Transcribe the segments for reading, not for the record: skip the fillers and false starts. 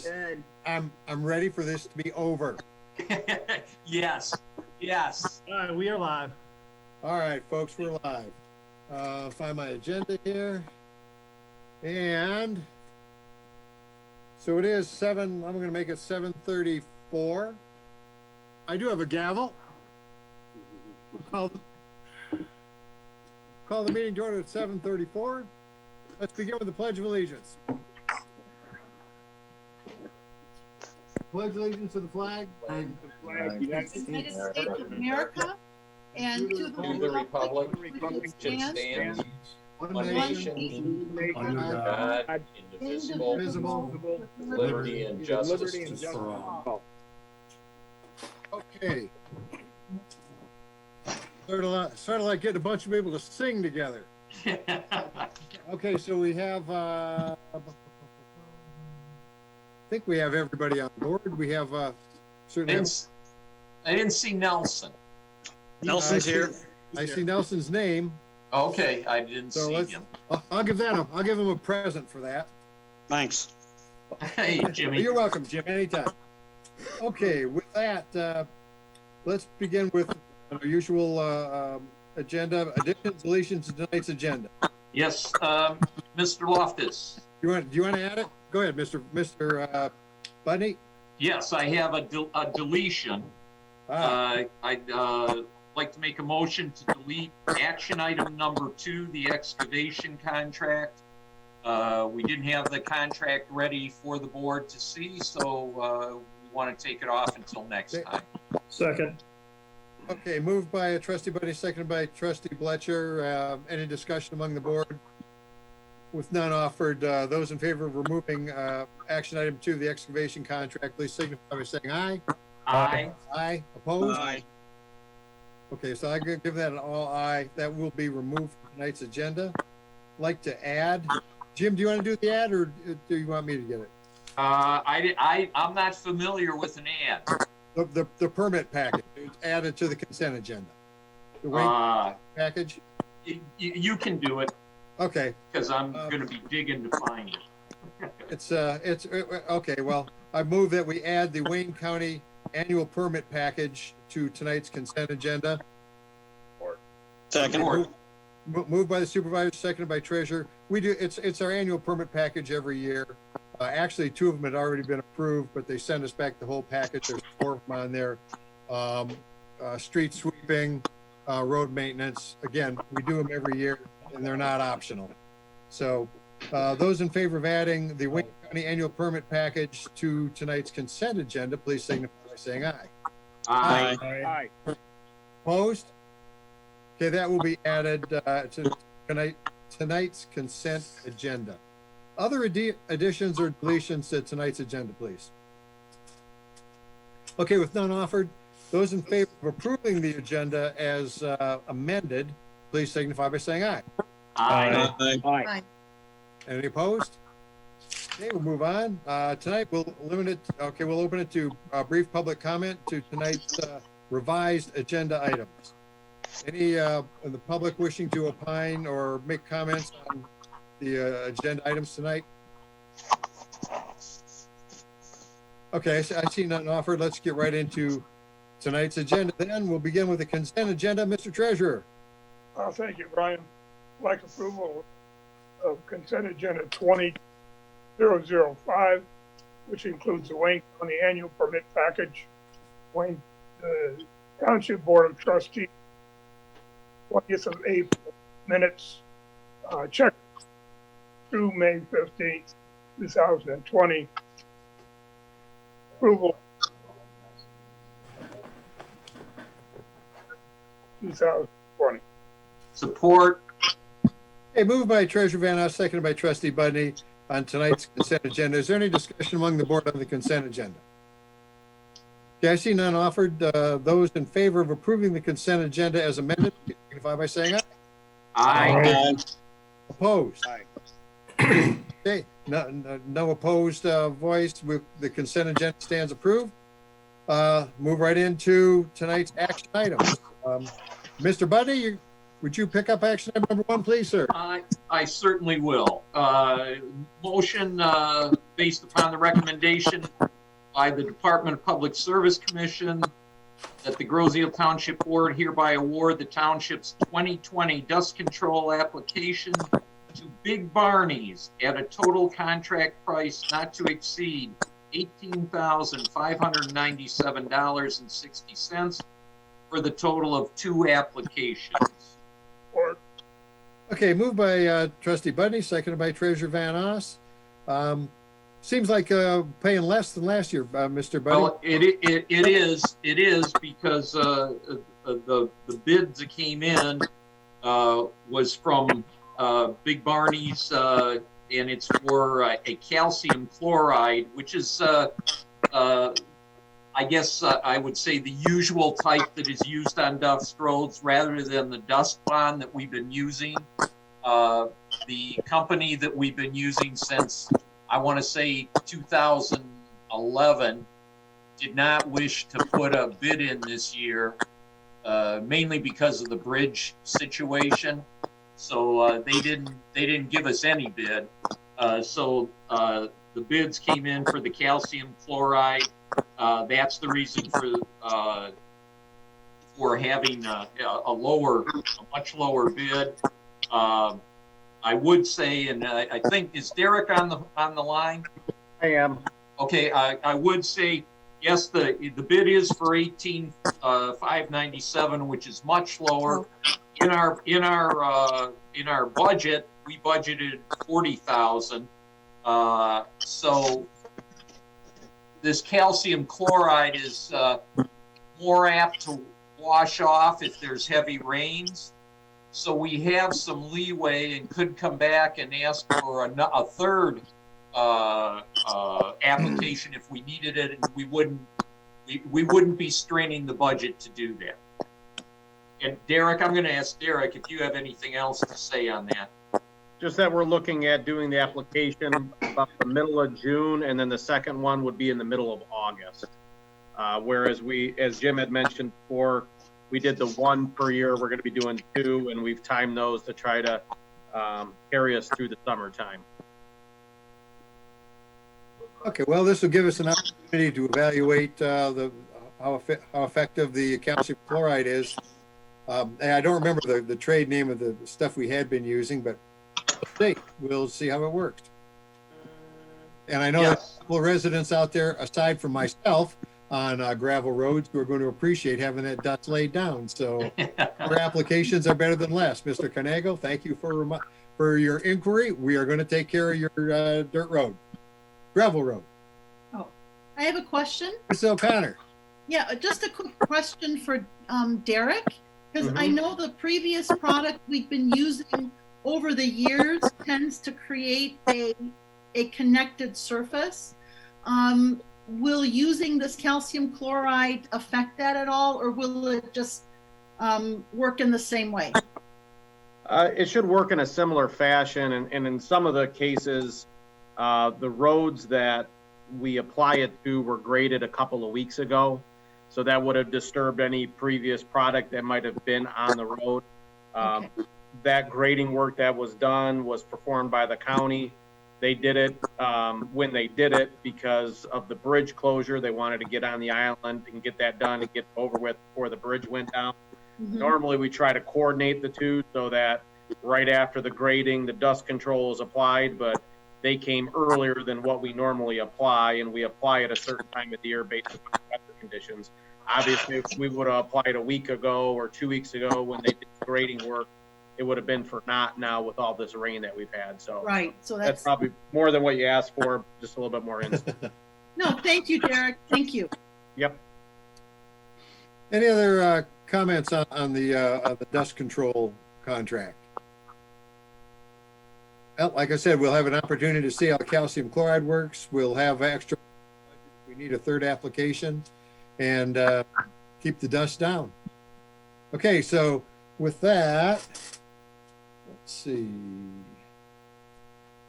Good. I'm ready for this to be over. Yes, yes. All right, we are live. All right, folks, we're live. Find my agenda here. And so it is I'm going to make it 7:34. I do have a gavel. Call the meeting to order at 7:34. Let's begin with the Pledge of Allegiance. Pledge allegiance to the flag. United States of America and to the republic which stands one nation under God, indivisible, with liberty and justice for all. Okay. Sort of like getting a bunch of people to sing together. Okay, so we have, I think we have everybody on board. We have, certainly. I didn't see Nelson. Nelson's here. I see Nelson's name. Okay, I didn't So see him. I'll give him a present for that. Thanks. Hey, Jimmy. You're welcome, Jim, anytime. Okay, with that, let's begin with our usual agenda, additions, deletions to tonight's agenda. Yes, Mr. Loftus. Do you want to add it? Go ahead, Mr. Budney. Yes, I have a deletion. I'd like to make a motion to delete action item number 2, the excavation contract. We didn't have the contract ready for the board to see, so we want to take it off until next time. Second. Okay, moved by Trustee Budney, seconded by Trustee Bloetscher. Any discussion among the board? With none offered, those in favor of removing action item 2, the excavation contract, please signify by saying aye. Aye. Aye. Opposed? Aye. Okay, so I give that an all aye. That will be removed from tonight's agenda. Like to add, Jim, do you want to do the ad, or do you want me to get it? I'm not familiar with an ad. The permit package, it's added to the consent agenda. The waiver package? You can do it, Okay, because I'm going to be digging to find it. it's okay, well, I move that we add the Wayne County annual permit package to tonight's consent agenda. Second. Moved by the supervisor, seconded by treasurer. We do, it's our annual permit package every year. Actually, 2 of them had already been approved, but they sent us back the whole package. There's 4 of them on there. Street sweeping, road maintenance. Again, we do them every year, and they're not optional. So those in favor of adding the Wayne County annual permit package to tonight's consent agenda, please signify by saying aye. Aye. Aye. Opposed? Okay, that will be added to tonight's consent agenda. Other additions or deletions to tonight's agenda, please. Okay, with none offered, those in favor of approving the agenda as amended, please signify by saying aye. Aye. Aye. Any opposed? Okay, we'll move on. Tonight we'll we'll open it to brief public comment to tonight's revised agenda items. Any in the public wishing to opine or make comments on the agenda items tonight? Okay, I see none offered. Let's get right into tonight's agenda. Then we'll begin with the consent agenda. Mr. Treasurer. Thank you, Brian. I'd like approval of consent agenda 20005, which includes the Wayne County annual permit package, Wayne Township Board of Trustees, 20th of April minutes, check through May 15th, 2020. Approval 2020. Support. Okay, moved by Treasurer Van Oss, seconded by Trustee Budney on tonight's consent agenda. Is there any discussion among the board on the consent agenda? Okay, I see none offered. Those in favor of approving the consent agenda as amended, signify by saying aye. Aye. Opposed? Okay, no opposed voice. The consent agenda stands approved. Move right into tonight's action items. Mr. Budney, would you pick up action item number 1, please, sir? I certainly will. Motion, based upon the recommendation by the Department of Public Service Commission that the Grosse Township Board hereby award the township's 2020 dust control application to Big Barney's at a total contract price not to exceed $18,597.60 for the total of 2 applications. Or, Okay, moved by trustee Budney, seconded by treasurer Van Os. Seems like paying less than last year, Mr. Budney. Well, it is because the bids that came in was from Big Barney's, and it's for a calcium chloride, which is I guess I would say the usual type that is used on dust roads rather than the dust bond that we've been using. The company that we've been using since, I want to say 2011, did not wish to put a bid in this year, mainly because of the bridge situation. So they didn't give us any bid. So the bids came in for the calcium chloride. That's the reason for having a much lower bid. I would say, and I think, is Derek on the line? I am. Okay, I would say yes. The bid is for $18,597, which is much lower. In our budget, we budgeted $40,000. So this calcium chloride is more apt to wash off if there's heavy rains. So we have some leeway and could come back and ask for a third application if we needed it, and we wouldn't be straining the budget to do that. And Derek, I'm going to ask Derek if you have anything else to say on that. Just that we're looking at doing the application about the middle of June, and then the second one would be in the middle of August. Whereas as Jim had mentioned before, we did the 1 per year. We're going to be doing 2, and we've timed those to try to carry us through the summertime. Okay, well, this will give us an opportunity to evaluate how effective the calcium chloride is. And I don't remember the trade name of the stuff we had been using, but we'll see how it works. And I know Yes. that a couple of residents out there, aside from myself, on gravel roads, who are going to appreciate having that dust laid down. So our applications are better than less. Mr. Conago, thank you for your inquiry. We are going to take care of your dirt road, gravel road. Oh, I have a question. Mr. O'Connor. Yeah, just a quick question for Derek, because I know the previous product we've been using over the years tends to create a connected surface. Will using this calcium chloride affect that at all, or will it just work in the same way? It should work in a similar fashion, and in some of the cases, the roads that we apply it to were graded a couple of weeks ago, so that would have disturbed any previous product that might have been on the road. Okay. That grading work that was done was performed by the county. They did it when they did it because of the bridge closure. They wanted to get on the island and get that done and get over with before the bridge went down. Normally, we try to coordinate the two so that right after the grading, the dust control is applied, but they came earlier than what we normally apply, and we apply at a certain time of the year based on weather conditions. Obviously, if we would have applied a week ago or 2 weeks ago when they did the grading work, it would have been for naught now with all this rain that we've had. So Right, so that's probably more than what you asked for, just a little bit more instant. No, thank you, Derek, thank you. Yep. Any other comments on the dust control contract? Well, like I said, we'll have an opportunity to see how calcium chloride works. We'll have extra. We need a third application, and keep the dust down. Okay, so with that, let's see.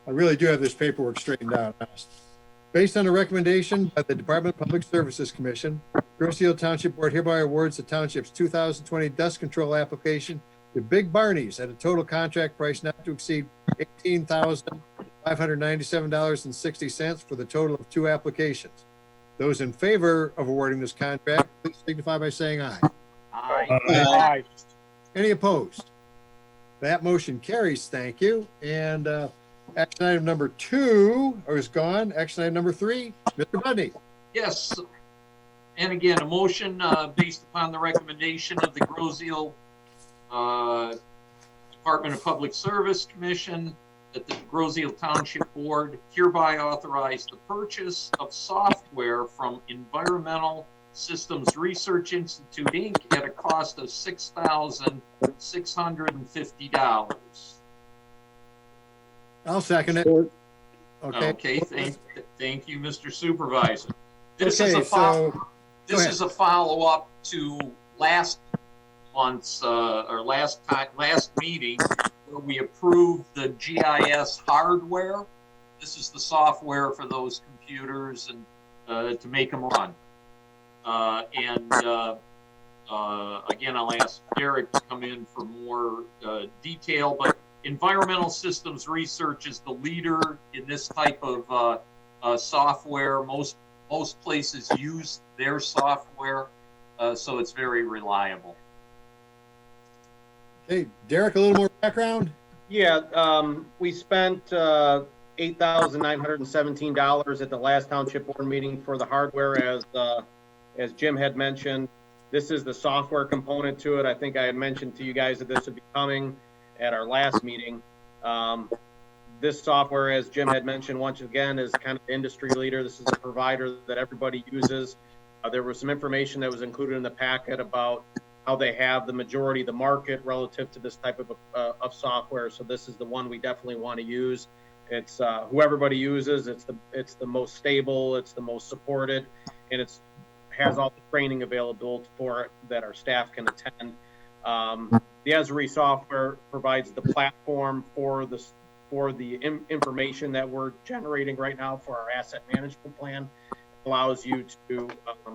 I really do have this paperwork straightened out. Based on a recommendation by the Department of Public Services Commission, Grosse Township Board hereby awards the township's 2020 dust control application to Big Barney's at a total contract price not to exceed $18,597.60 for the total of 2 applications. Those in favor of awarding this contract, please signify by saying aye. Aye. Any opposed? That motion carries, thank you. And action item number 2 is gone. Action item number 3, Mr. Budney. Yes. And again, a motion based upon the recommendation of the Grosse Department of Public Service Commission that the Grosse Township Board hereby authorize the purchase of software from Environmental Systems Research Institute, Inc. at a cost of $6,650. I'll second it. Okay, thank you, Mr. Supervisor. This Okay, is a follow-up to last month's or last meeting where we approved the GIS hardware. This is the software for those computers and to make them run. Again, I'll ask Derek to come in for more detail, but Environmental Systems Research is the leader in this type of software. Most places use their software, so it's very reliable. Okay, Derek, a little more background? Yeah, we spent $8,917 at the last township board meeting for the hardware, as Jim had mentioned. This is the software component to it. I think I had mentioned to you guys that this would be coming at our last meeting. This software, as Jim had mentioned, once again, is kind of the industry leader. This is a provider that everybody uses. There was some information that was included in the packet about how they have the majority of the market relative to this type of software. So this is the one we definitely want to use. It's who everybody uses. It's the most stable. It's the most supported, and it's has all the training available for it that our staff can attend. The Esri software provides the platform for the information that we're generating right now for our asset management plan. It allows you to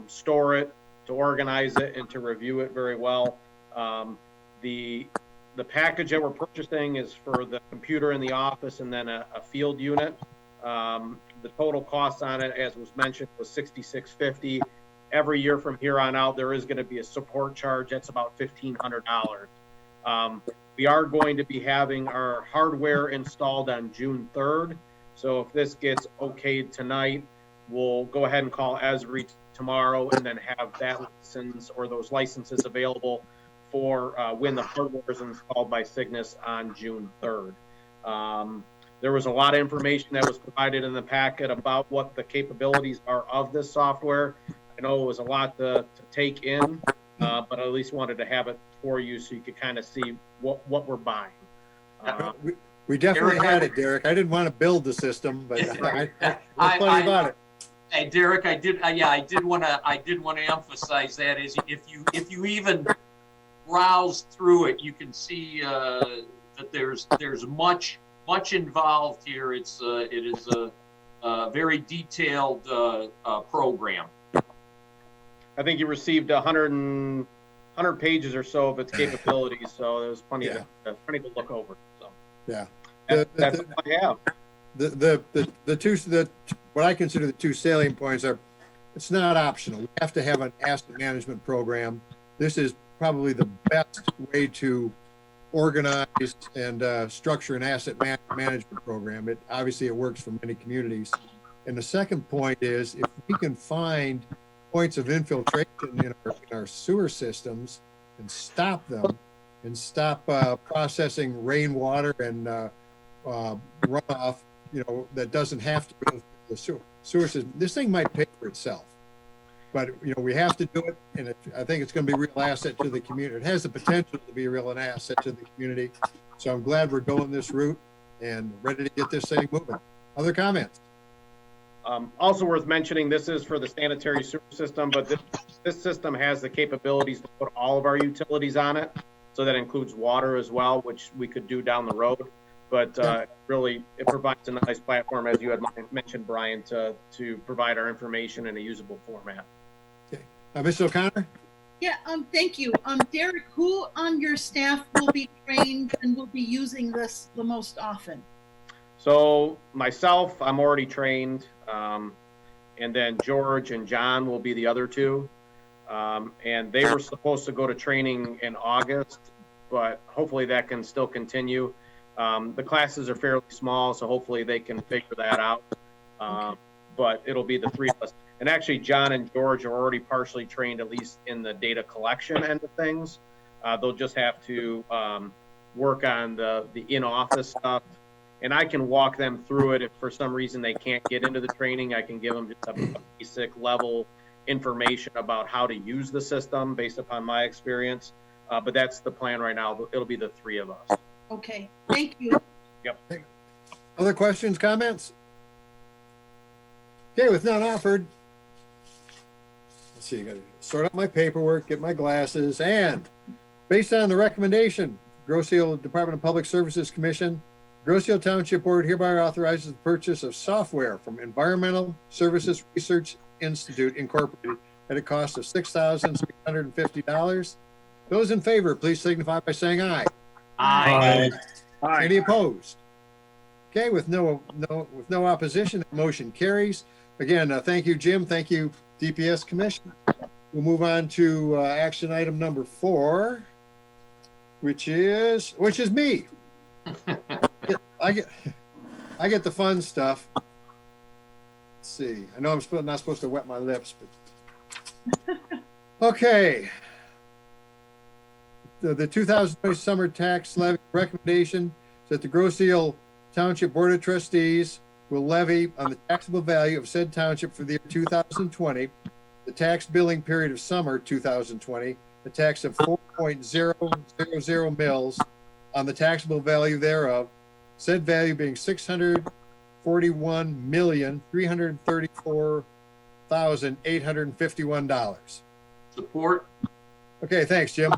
store it, to organize it, and to review it very well. The package that we're purchasing is for the computer in the office and then a field unit. The total cost on it, as was mentioned, was $6,650. Every year from here on out, there is going to be a support charge. That's about $1,500. We are going to be having our hardware installed on June 3rd. So if this gets okayed tonight, we'll go ahead and call Esri tomorrow and then have that license or those licenses available for when the hardware is installed by Cygnus on June 3rd. There was a lot of information that was provided in the packet about what the capabilities are of this software. I know it was a lot to take in, but I at least wanted to have it for you so you could kind of see what we're buying. We definitely had it, Derek. I didn't want to build the system, but I plenty about it. Hey, Derek, I did want to emphasize that is if you even browse through it, you can see that there's much involved here. It is a very detailed program. I think you received 100 pages or so of its capabilities, so there's plenty to look over. So yeah, that's what I have. What I consider the 2 salient points are, it's not optional. We have to have an asset management program. This is probably the best way to organize and structure an asset management program. Obviously it works for many communities. And the second point is, if we can find points of infiltration in our sewer systems and stop them and stop processing rainwater and runoff, that doesn't have to go through the sewer system. This thing might pay for itself, but we have to do it, and I think it's going to be a real asset to the community. It has the potential to be a real asset to the community. So I'm glad we're going this route and ready to get this thing moving. Other comments? Also worth mentioning, this is for the sanitary sewer system, but this system has the capabilities to put all of our utilities on it. So that includes water as well, which we could do down the road. But really, it provides a nice platform, as you had mentioned, Brian, to provide our information in a usable format. Okay. Mr. O'Connor? Yeah, thank you. Derek, who on your staff will be trained and will be using this the most often? So myself, I'm already trained, and then George and John will be the other two. And they were supposed to go to training in August, but hopefully that can still continue. The classes are fairly small, so hopefully they can figure that out. But it'll be the three of us. And actually, John and George are already partially trained, at least in the data collection end of things. They'll just have to work on the in-office stuff. And I can walk them through it. If for some reason they can't get into the training, I can give them just a basic level information about how to use the system based upon my experience. But that's the plan right now. It'll be the three of us. Okay, thank you. Other questions, comments? Okay, with none offered. Let's see, I gotta sort out my paperwork, get my glasses, and based on the recommendation, Grosse Department of Public Services Commission, Grosse Township Board hereby authorizes the purchase of software from Environmental Services Research Institute Incorporated at a cost of $6,650. Those in favor, please signify by saying aye. Aye. Any opposed? Okay, with no opposition, the motion carries. Again, thank you, Jim. Thank you, DPS Commission. We'll move on to action item number 4, which is me. I get the fun stuff. Let's see. I know I'm not supposed to wet my lips, but okay. The 2020 Summer Tax Levy recommendation is that the Grosse Township Board of Trustees will levy on the taxable value of said township for the year 2020, the tax billing period of summer 2020, a tax of 4.000 mils on the taxable value thereof, said value being $641,334,851. Support. Okay, thanks, Jim.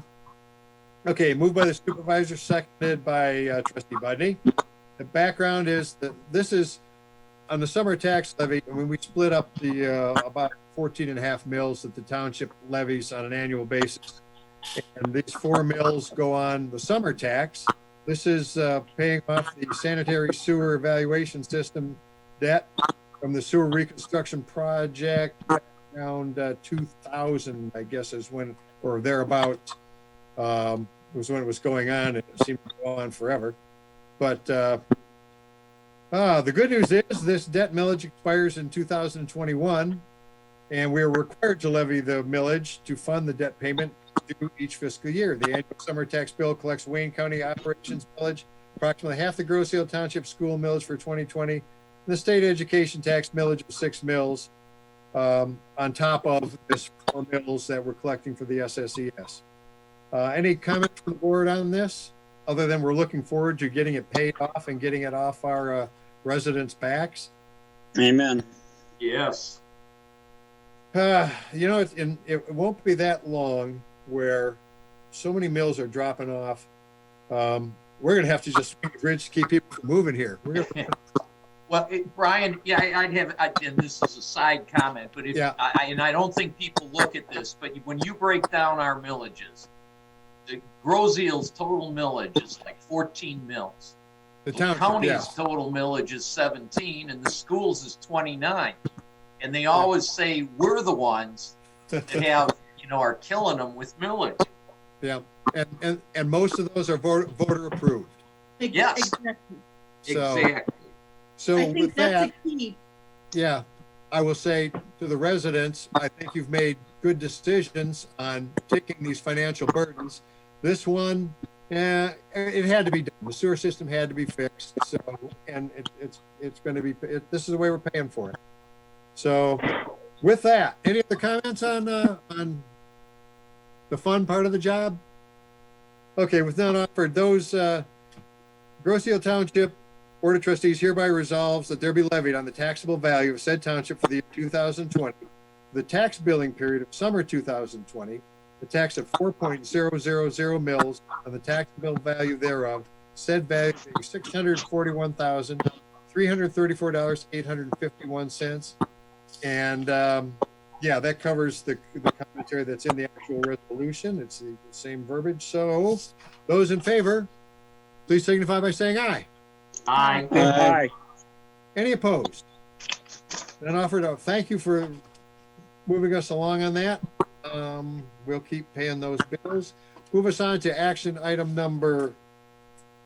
Okay, moved by the supervisor, seconded by trustee Budney. The background is that this is on the summer tax levy. I mean, we split up the about 14.5 mils that the township levies on an annual basis. And these 4 mils go on the summer tax. This is paying off the sanitary sewer evaluation system debt from the sewer reconstruction project around 2000, I guess is when, or thereabout, was when it was going on, and it seemed to go on forever. But the good news is this debt millage expires in 2021, and we're required to levy the millage to fund the debt payment due each fiscal year. The annual summer tax bill collects Wayne County operations millage, approximately half the Grosse Township school millage for 2020, and the state education tax millage of 6 mils on top of this 4 mils that we're collecting for the SSES. Any comment from the board on this, other than we're looking forward to getting it paid off and getting it off our residents' backs? Amen. Yes. You know, it won't be that long where so many mills are dropping off. We're going to have to just swing the bridge to keep people from moving here. Well, Brian, yeah, and this is a side comment, but I don't think people look at this, but when you break down our millages, the Grosse's total millage is like 14 mils. The county's total millage is 17, and the schools is 29. And they always say we're the ones that have, are killing them with millage. Yeah, and most of those are voter approved. Yes. Exactly. Exactly. So I think with that's that, a key. yeah, I will say to the residents, I think you've made good decisions on taking these financial burdens. This one, it had to be done. The sewer system had to be fixed. So, and it's going to be. This is the way we're paying for it. So, with that, any other comments on the fun part of the job? Okay, with none offered, those Grosse Township Board of Trustees hereby resolves that there be levied on the taxable value of said township for the year 2020, the tax billing period of summer 2020, the tax of 4.000 mils on the taxable value thereof, said value being $641,334,851. And yeah, that covers the comments commentary that's in the actual resolution. It's the same verbiage. So those in favor, please signify by saying aye. Aye. Aye. Any opposed? Then offered up. Thank you for moving us along on that. We'll keep paying those bills. Move us on to action item number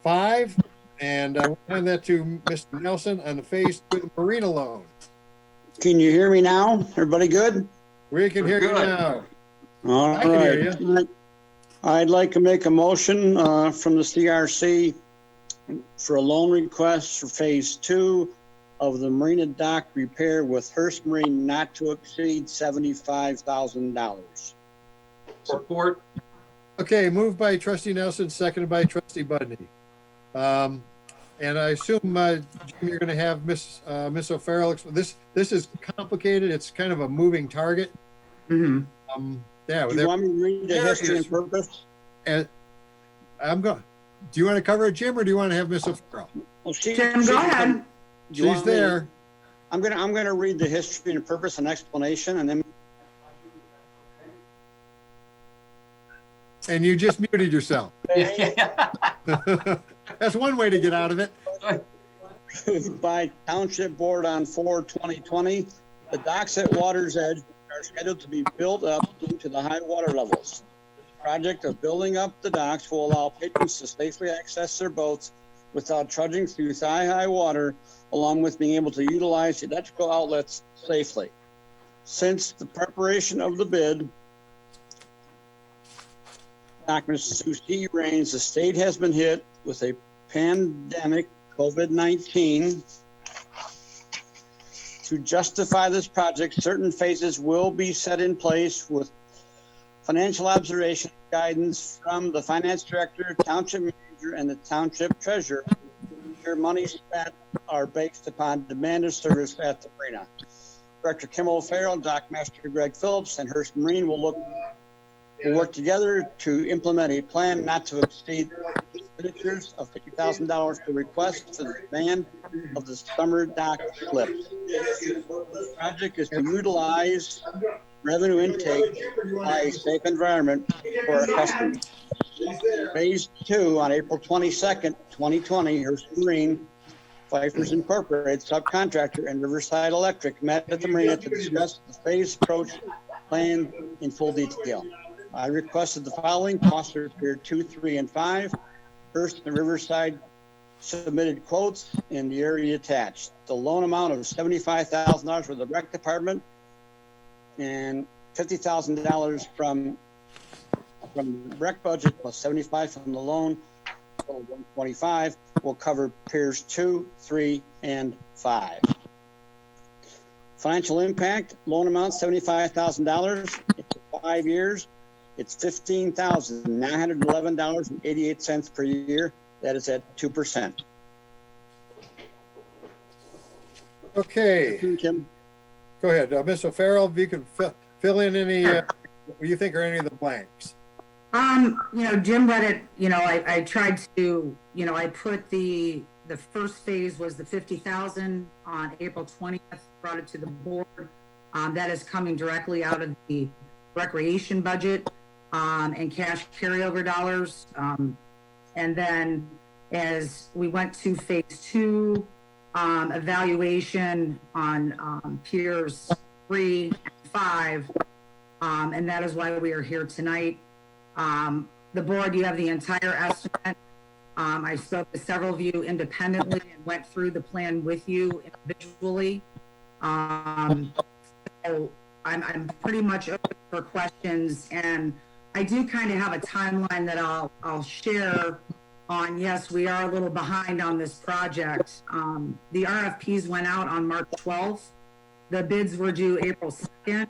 5. And I will hand that to Mr. Nelson on the Phase 2 Marina loan. Can you hear me now? Everybody good? We can hear you Good. now. All I can hear right. I'd like to make a motion from the CRC for a loan request for Phase 2 of the Marina dock repair with Hearst Marine not to exceed $75,000. Support. Okay, moved by Trustee Nelson, seconded by Trustee Budney. And I assume, Jim, you're going to have Miss O'Farrell. This is complicated. It's kind of a moving target. Mm-hmm. Yeah. Do you want me to read the there history is- and purpose? And I'm going. Do you want to cover it, Jim, or do you want to have Miss O'Farrell? Well, Jim, go ahead. She's there, I'm gonna read the history and purpose and explanation, and then and you just muted yourself. That's one way to get out of it. by Township Board on 4/2020, the docks at Water's Edge are scheduled to be built up due to the high water levels. The project of building up the docks will allow patrons to safely access their boats without trudging through thigh-high water, along with being able to utilize electrical outlets safely. Since the preparation of the bid, documents to see reigns, the state has been hit with a pandemic, COVID-19. To justify this project, certain phases will be set in place with financial observation guidance from the finance director, township manager, and the township treasurer. Their money spent are based upon demand of service at the marina. Director Kim O'Farrell, Dock Master Greg Phillips, and Hearst Marine will work together to implement a plan not to exceed expenditures of $50,000 per request for the demand of the summer dock slips. The project is to utilize revenue intake by a safe environment for our customers. Phase 2 on April 22nd, 2020, Hearst Marine, Pfeiffer's Incorporated subcontractor, and Riverside Electric met at the marina to discuss the phase approach plan in full detail. I requested the following costs for period 2, 3, and 5. Hearst and Riverside submitted quotes in the area attached. The loan amount of $75,000 for the rec department and $50,000 from the rec budget plus 75 from the loan, total 125, will cover piers 2, 3, and 5. Financial impact, loan amount $75,000. It's 5 years. It's $15,911.88 per year. That is at 2%. Okay, Kim. go ahead. Miss O'Farrell, if you can fill in any, what you think are any of the blanks. Jim read it, I tried to, I put the first phase was the 50,000 on April 20th, brought it to the board. That is coming directly out of the recreation budget, and cash carryover dollars. And then as we went to phase 2, evaluation on piers 3 and 5, and that is why we are here tonight. The board, you have the entire estimate. I spoke to several of you independently and went through the plan with you individually. So I'm pretty much open for questions, and I do kind of have a timeline that I'll share on. Yes, we are a little behind on this project. The RFPs went out on March 12th. The bids were due April 2nd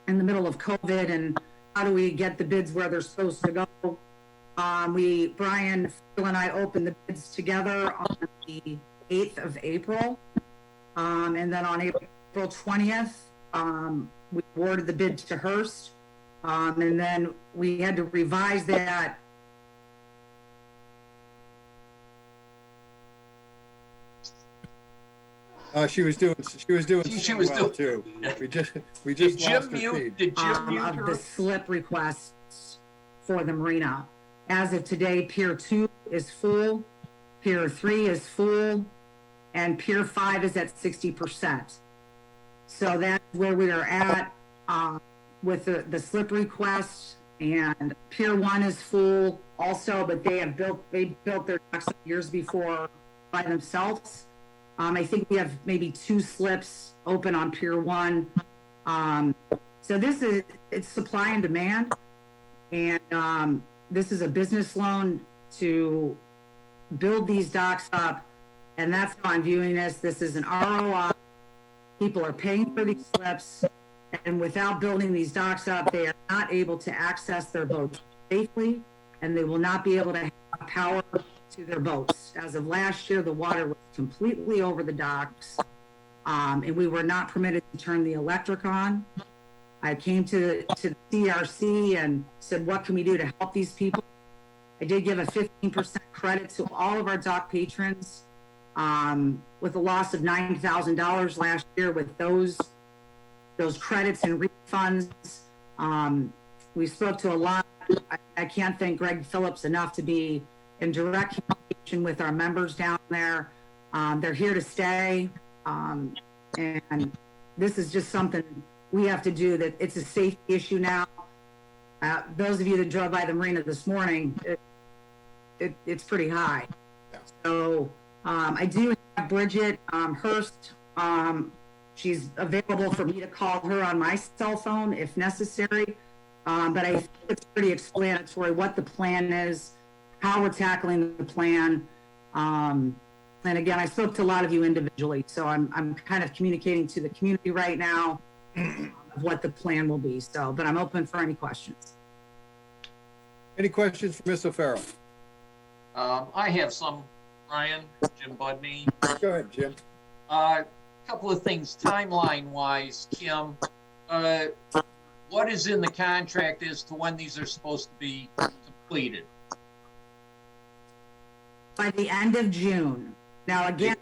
in the middle of COVID, and how do we get the bids where they're supposed to go? Brian, Phil, and I opened the bids together on the 8th of April. And then on April 20th, we awarded the bid to Hearst. And then we had to revise that. She was doing She was well doing- too. We Did just Jim lost her mute, feed. did Jim mute of her? the slip requests for the marina. As of today, Pier 2 is full, Pier 3 is full, and Pier 5 is at 60%. So that's where we are at with the slip requests. And Pier 1 is full also, but they built their docks years before by themselves. I think we have maybe 2 slips open on Pier 1. So it's supply and demand. And this is a business loan to build these docks up. And that's how I'm viewing this. This is an ROI. People are paying for these slips. And without building these docks up, they are not able to access their boats safely. And they will not be able to have power to their boats. As of last year, the water was completely over the docks. And we were not permitted to turn the electric on. I came to the CRC and said, what can we do to help these people? I did give a 15% credit to all of our dock patrons with a loss of $9,000 last year with those credits and refunds. We spoke to a lot. I can't thank Greg Phillips enough to be in direct communication with our members down there. They're here to stay. And this is just something we have to do. That it's a safety issue now. Those of you that drove by the marina this morning, it's pretty high. Yeah. So I do have Bridget Hurst. She's available for me to call her on my cell phone if necessary. But I think it's pretty explanatory what the plan is, how we're tackling the plan. And again, I spoke to a lot of you individually, so I'm kind of communicating to the community right now of what the plan will be. So, but I'm open for any questions. Any questions for Ms. O'Farrell? I have some, Ryan, Jim Budney. Go ahead, Jim. Couple of things, timeline-wise, Kim. What is in the contract as to when these are supposed to be completed? By the end of June. Now, again,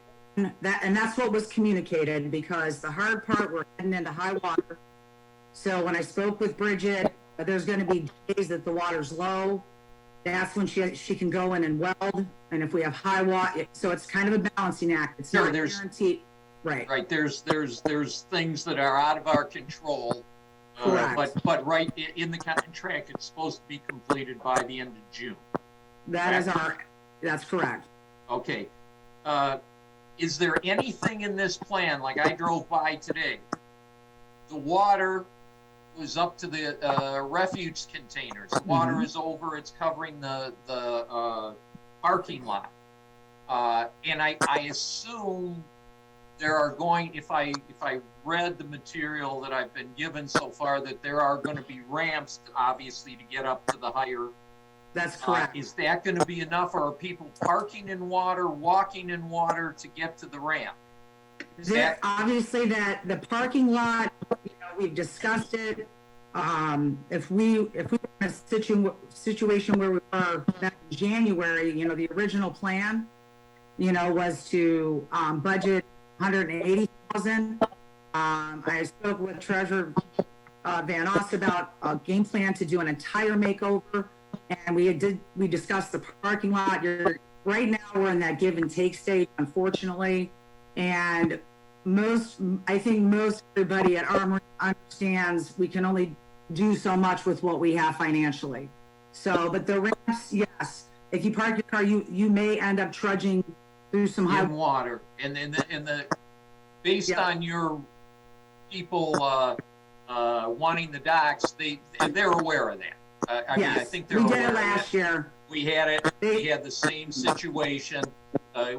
that's what was communicated, because the hard part, we're heading into high water. So when I spoke with Bridget, there's going to be days that the water's low. That's when she can go in and weld. And if we have high water, so it's kind of a balancing act. It's not guaranteed. Right. Right. There's things that are out of our control. Correct. But right in the contract, it's supposed to be completed by the end of June. That's correct. Okay. Is there anything in this plan, like I drove by today, the water was up to the refuge containers. The water is over, it's covering the parking lot. And I assume there are going, if I read the material that I've been given so far, that there are going to be ramps, obviously, to get up to the higher. That's correct. Is that going to be enough, or are people parking in water, walking in water to get to the ramp? Obviously, that the parking lot, we've discussed it. If we were in a situation where we were back in January, the original plan, was to budget $180,000. I spoke with Treasurer Van Oss about a game plan to do an entire makeover, and we discussed the parking lot. Right now, we're in that give and take stage, unfortunately, and I think most everybody at Armory understands we can only do so much with what we have financially. So, but the ramps, yes, if you park your car, you may end up trudging through some high water, and based on your people wanting the docks, they're aware of that. I mean, I think they're aware. We did it last year. We had it. We had the same situation.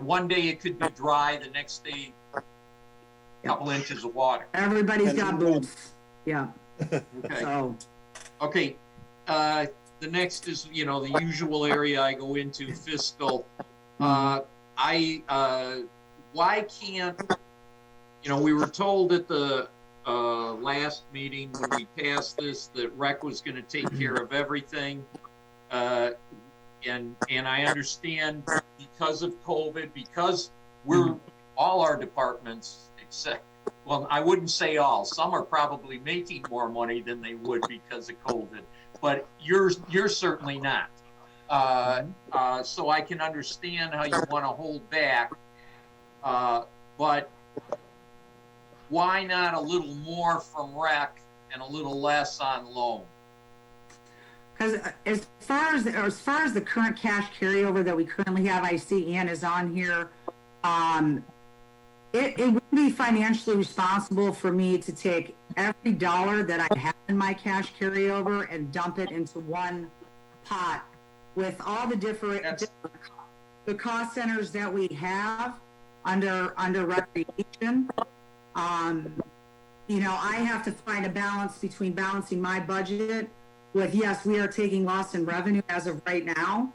One day it could be dry, the next day, a couple inches of water. Everybody's got boots. Yeah. Okay. So. Okay. The next is, the usual area I go into, fiscal. Why can't, we were told at the last meeting when we passed this that Rec was going to take care of everything. And I understand because of COVID, because we're all our departments, except, well, I wouldn't say all, some are probably making more money than they would because of COVID, but you're certainly not. So I can understand how you want to hold back, but why not a little more from rec and a little less on loan? Because as far as the current cash carryover that we currently have, I see Ann is on here. It would be financially responsible for me to take every dollar that I have in my cash carryover and dump it into one pot with all the different the cost centers that we have under recreation. You know, I have to find a balance between balancing my budget with, yes, we are taking loss in revenue as of right now,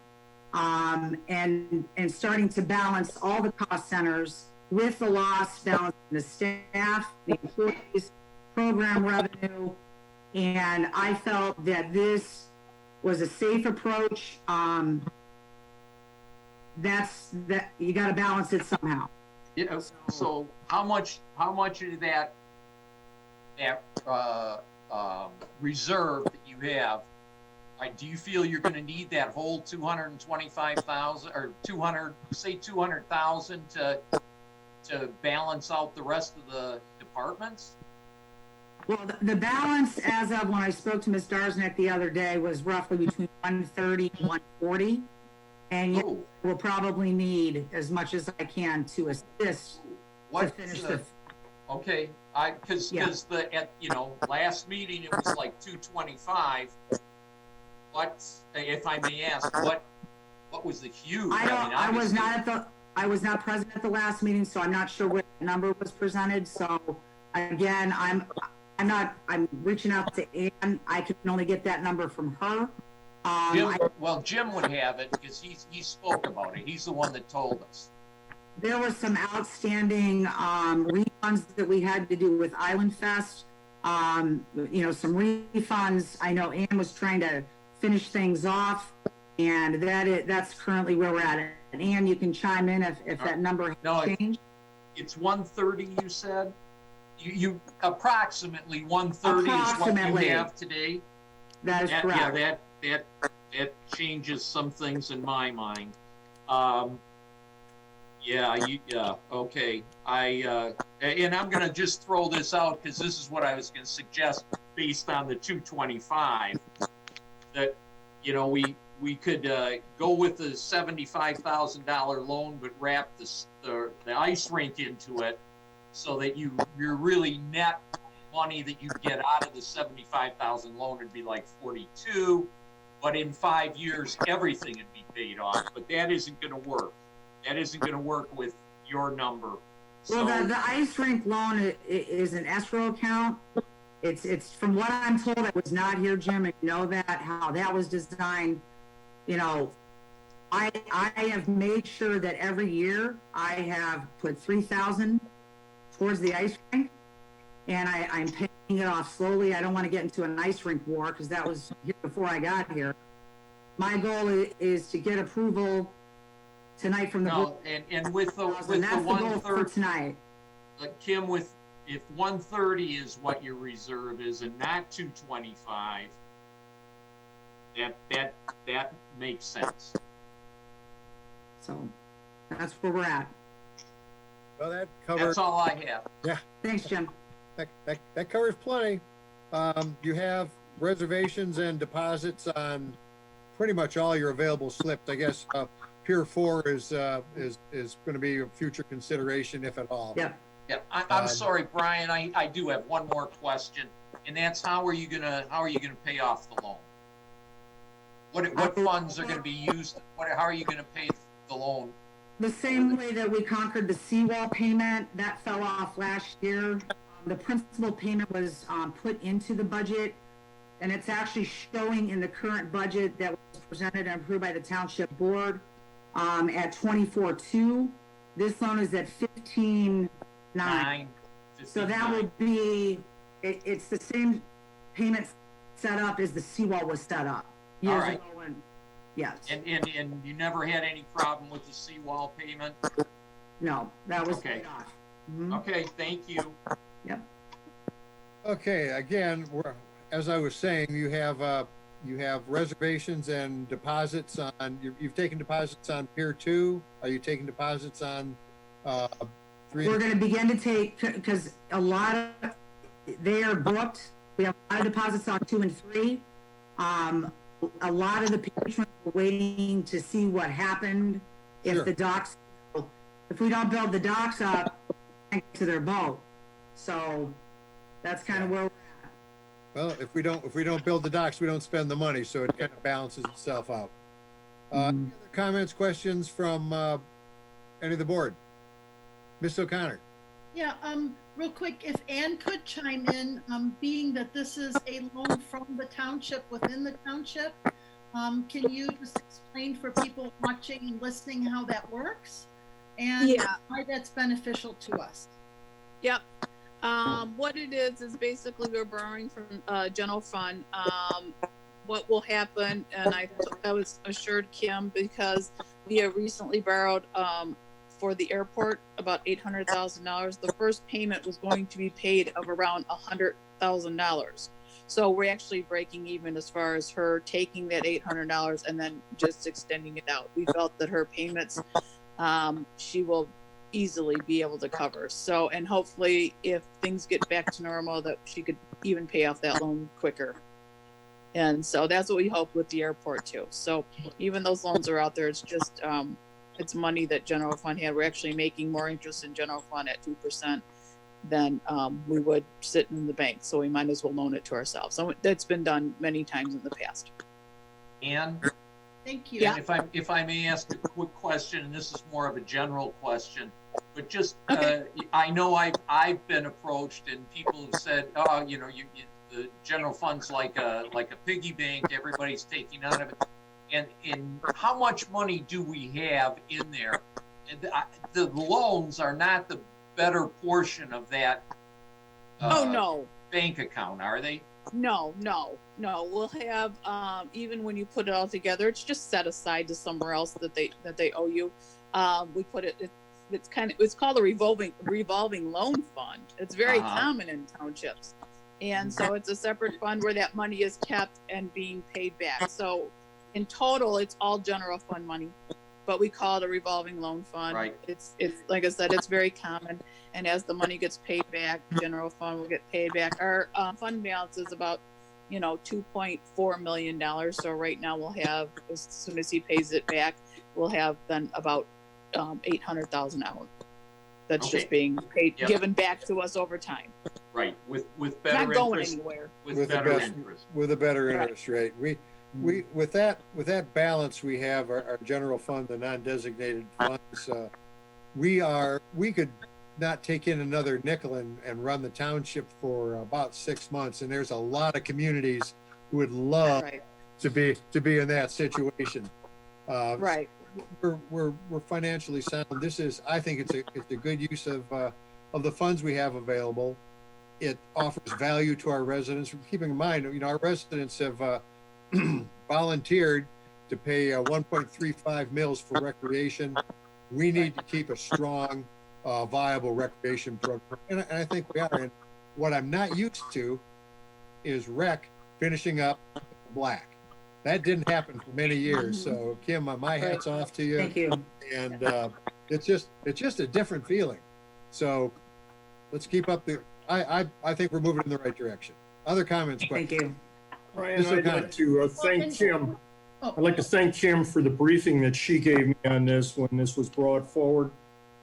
and starting to balance all the cost centers with the loss, balancing the staff, the employees, program revenue, and I felt that this was a safe approach. That you got to balance it somehow. Yeah. So how much of that reserve that you have, do you feel you're going to need that whole 225,000 or 200,000 to balance out the rest of the departments? Well, the balance as of when I spoke to Ms. Darsnick the other day was roughly between 130 and 140. And yet we'll probably need as much as I can to assist to finish the. Okay, because last meeting it was like 225. What, if I may ask, what was the huge? I was not present at the last meeting, so I'm not sure what number was presented. So again, I'm reaching out to Ann. I can only get that number from her. Jim would have it because he spoke about it. He's the one that told us. There were some outstanding refunds that we had to do with Island Fest. Some refunds. I know Ann was trying to finish things off, and that's currently where we're at. And Ann, you can chime in if that number has changed. It's 130. You said you approximately 130 is what you have today. That is correct. Yeah, that changes some things in my mind. Okay. And I'm gonna just throw this out because this is what I was gonna suggest based on the 225. That we could go with the $75,000 loan, but wrap the ice rink into it, so that you're really net money that you get out of the 75,000 loan would be like 42. But in 5 years, everything would be paid off. But that isn't going to work. That isn't going to work with your number. Well, the ice rink loan is an escrow account. It's from what I'm told. I was not here, Jim, and you know that how that was designed. I have made sure that every year I have put $3,000 towards the ice rink, and I'm paying it off slowly. I don't want to get into an ice rink war because that was here before I got here. My goal is to get approval tonight from the board. And with the that's the goal for tonight. Kim, if 130 is what your reserve is and not 225, that makes sense. So that's where we're at. Well, that covers. That's all I have. Yeah. Thanks, Jim. That covers plenty. You have reservations and deposits on pretty much all your available slips. I guess Pier 4 is going to be a future consideration, if at all. Yeah. Yeah. I'm sorry, Brian. I do have one more question, and that's how are you gonna pay off the loan? What funds are going to be used? How are you going to pay the loan? The same way that we conquered the seawall payment, that fell off last year. The principal payment was put into the budget, and it's actually showing in the current budget that was presented and approved by the Township Board at 24.2. This loan is at 15.9. So that would be, it's the same payment set up as the seawall was set up years ago. And, yes. And you never had any problem with the seawall payment? no, that was Okay. paid off. Mhm. Okay, thank you. Okay, again, as I was saying, you have reservations and deposits on, you've taken deposits on Pier 2. Are you taking deposits on, 3? We're gonna begin to take, because a lot of, they are booked. We have a lot of deposits on 2 and 3. A lot of the patrons were waiting to see what happened Sure. if the docks, if we don't build the docks up to their boat. So that's kind of where we're at. Well, if we don't build the docks, we don't spend the money, so it kind of balances itself out. Any other comments, questions from, any of the board? Ms. O'Connor? Yeah, real quick, if Ann could chime in, being that this is a loan from the township within the township, can you just explain for people watching and listening how that works? And Yeah. why that's beneficial to us? Yep. What it is basically we're borrowing from general fund. What will happen, and I was assured Kim, because we have recently borrowed for the airport about $800,000. The first payment was going to be paid of around $100,000. So we're actually breaking even as far as her taking that $800 and then just extending it out. We felt that her payments, she will easily be able to cover. So, and hopefully if things get back to normal, that she could even pay off that loan quicker. And so that's what we hope with the airport too. So even those loans are out there, it's just, it's money that general fund had. We're actually making more interest in general fund at 2% than we would sit in the bank. So we might as well loan it to ourselves. So that's been done many times in the past. And Thank you. Yeah. if I may ask a quick question, and this is more of a general question, but just, Okay. I know I've been approached and people have said, oh, the general fund's like a piggy bank, everybody's taking out of it. And how much money do we have in there? And the loans are not the better portion of that Oh, no. bank account, are they? No. We'll have, even when you put it all together, it's just set aside to somewhere else that they owe you. We put it's called a revolving loan fund. It's very common in townships. And so it's a separate fund where that money is kept and being paid back. So in total, it's all general fund money, but we call it a revolving loan fund. Right. It's like I said, it's very common. And as the money gets paid back, general fund will get paid back. Our fund balance is about, $2.4 million. So right now we'll have, as soon as he pays it back, we'll have then about 800,000 out. That's Okay. just being paid, Yep. given back to us over time. Right, with better Not going interest. anywhere. With With the better best- interest. With a better Right. interest rate. We, with that balance, we have our general fund, the non-designated funds. We could not take in another nickel and run the township for about 6 months. And there's a lot of communities who would love Right. to be in that situation. Right. We're financially sound. I think it's a good use of the funds we have available. It offers value to our residents. Keeping in mind, our residents have volunteered to pay 1.35 mils for recreation. We need to keep a strong, viable recreation program, and I think we are. And what I'm not used to is rec finishing up black. That didn't happen for many years. So Kim, my hat's off to you. Thank you. And it's just a different feeling. So let's keep up I think we're moving in the right direction. Other comments, Thank questions? you. Brian, Mr. I'd like to thank Kim. Oh, I'd like to thank Kim for the briefing that she gave me on this when this was brought forward.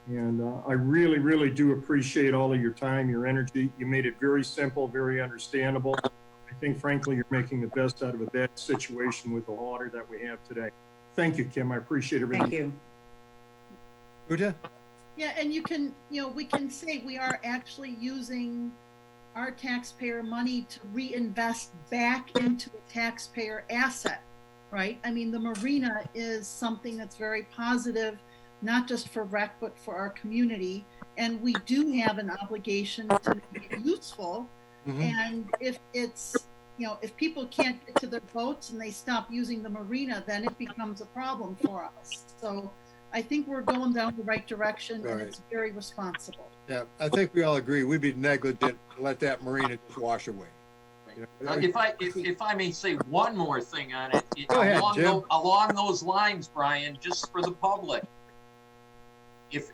And I really, really do appreciate all of your time, your energy. You made it very simple, very understandable. I think frankly, you're making the best out of a bad situation with the water that we have today. Thank you, Kim. I appreciate everything. Thank you. Uta? yeah, and we can say we are actually using our taxpayer money to reinvest back into a taxpayer asset, right? I mean, the Marina is something that's very positive, not just for rec, but for our community. And we do have an obligation to make it useful. And if it's, if people can't get to their boats and they stop using the Marina, then it becomes a problem for us. So I think we're going down the right direction, and Right. it's very responsible. Yeah, I think we all agree, we'd be negligent to let that marina just wash away. You know, If I may say one more thing on it, Go ahead, Jim. along those lines, Brian, just for the public. If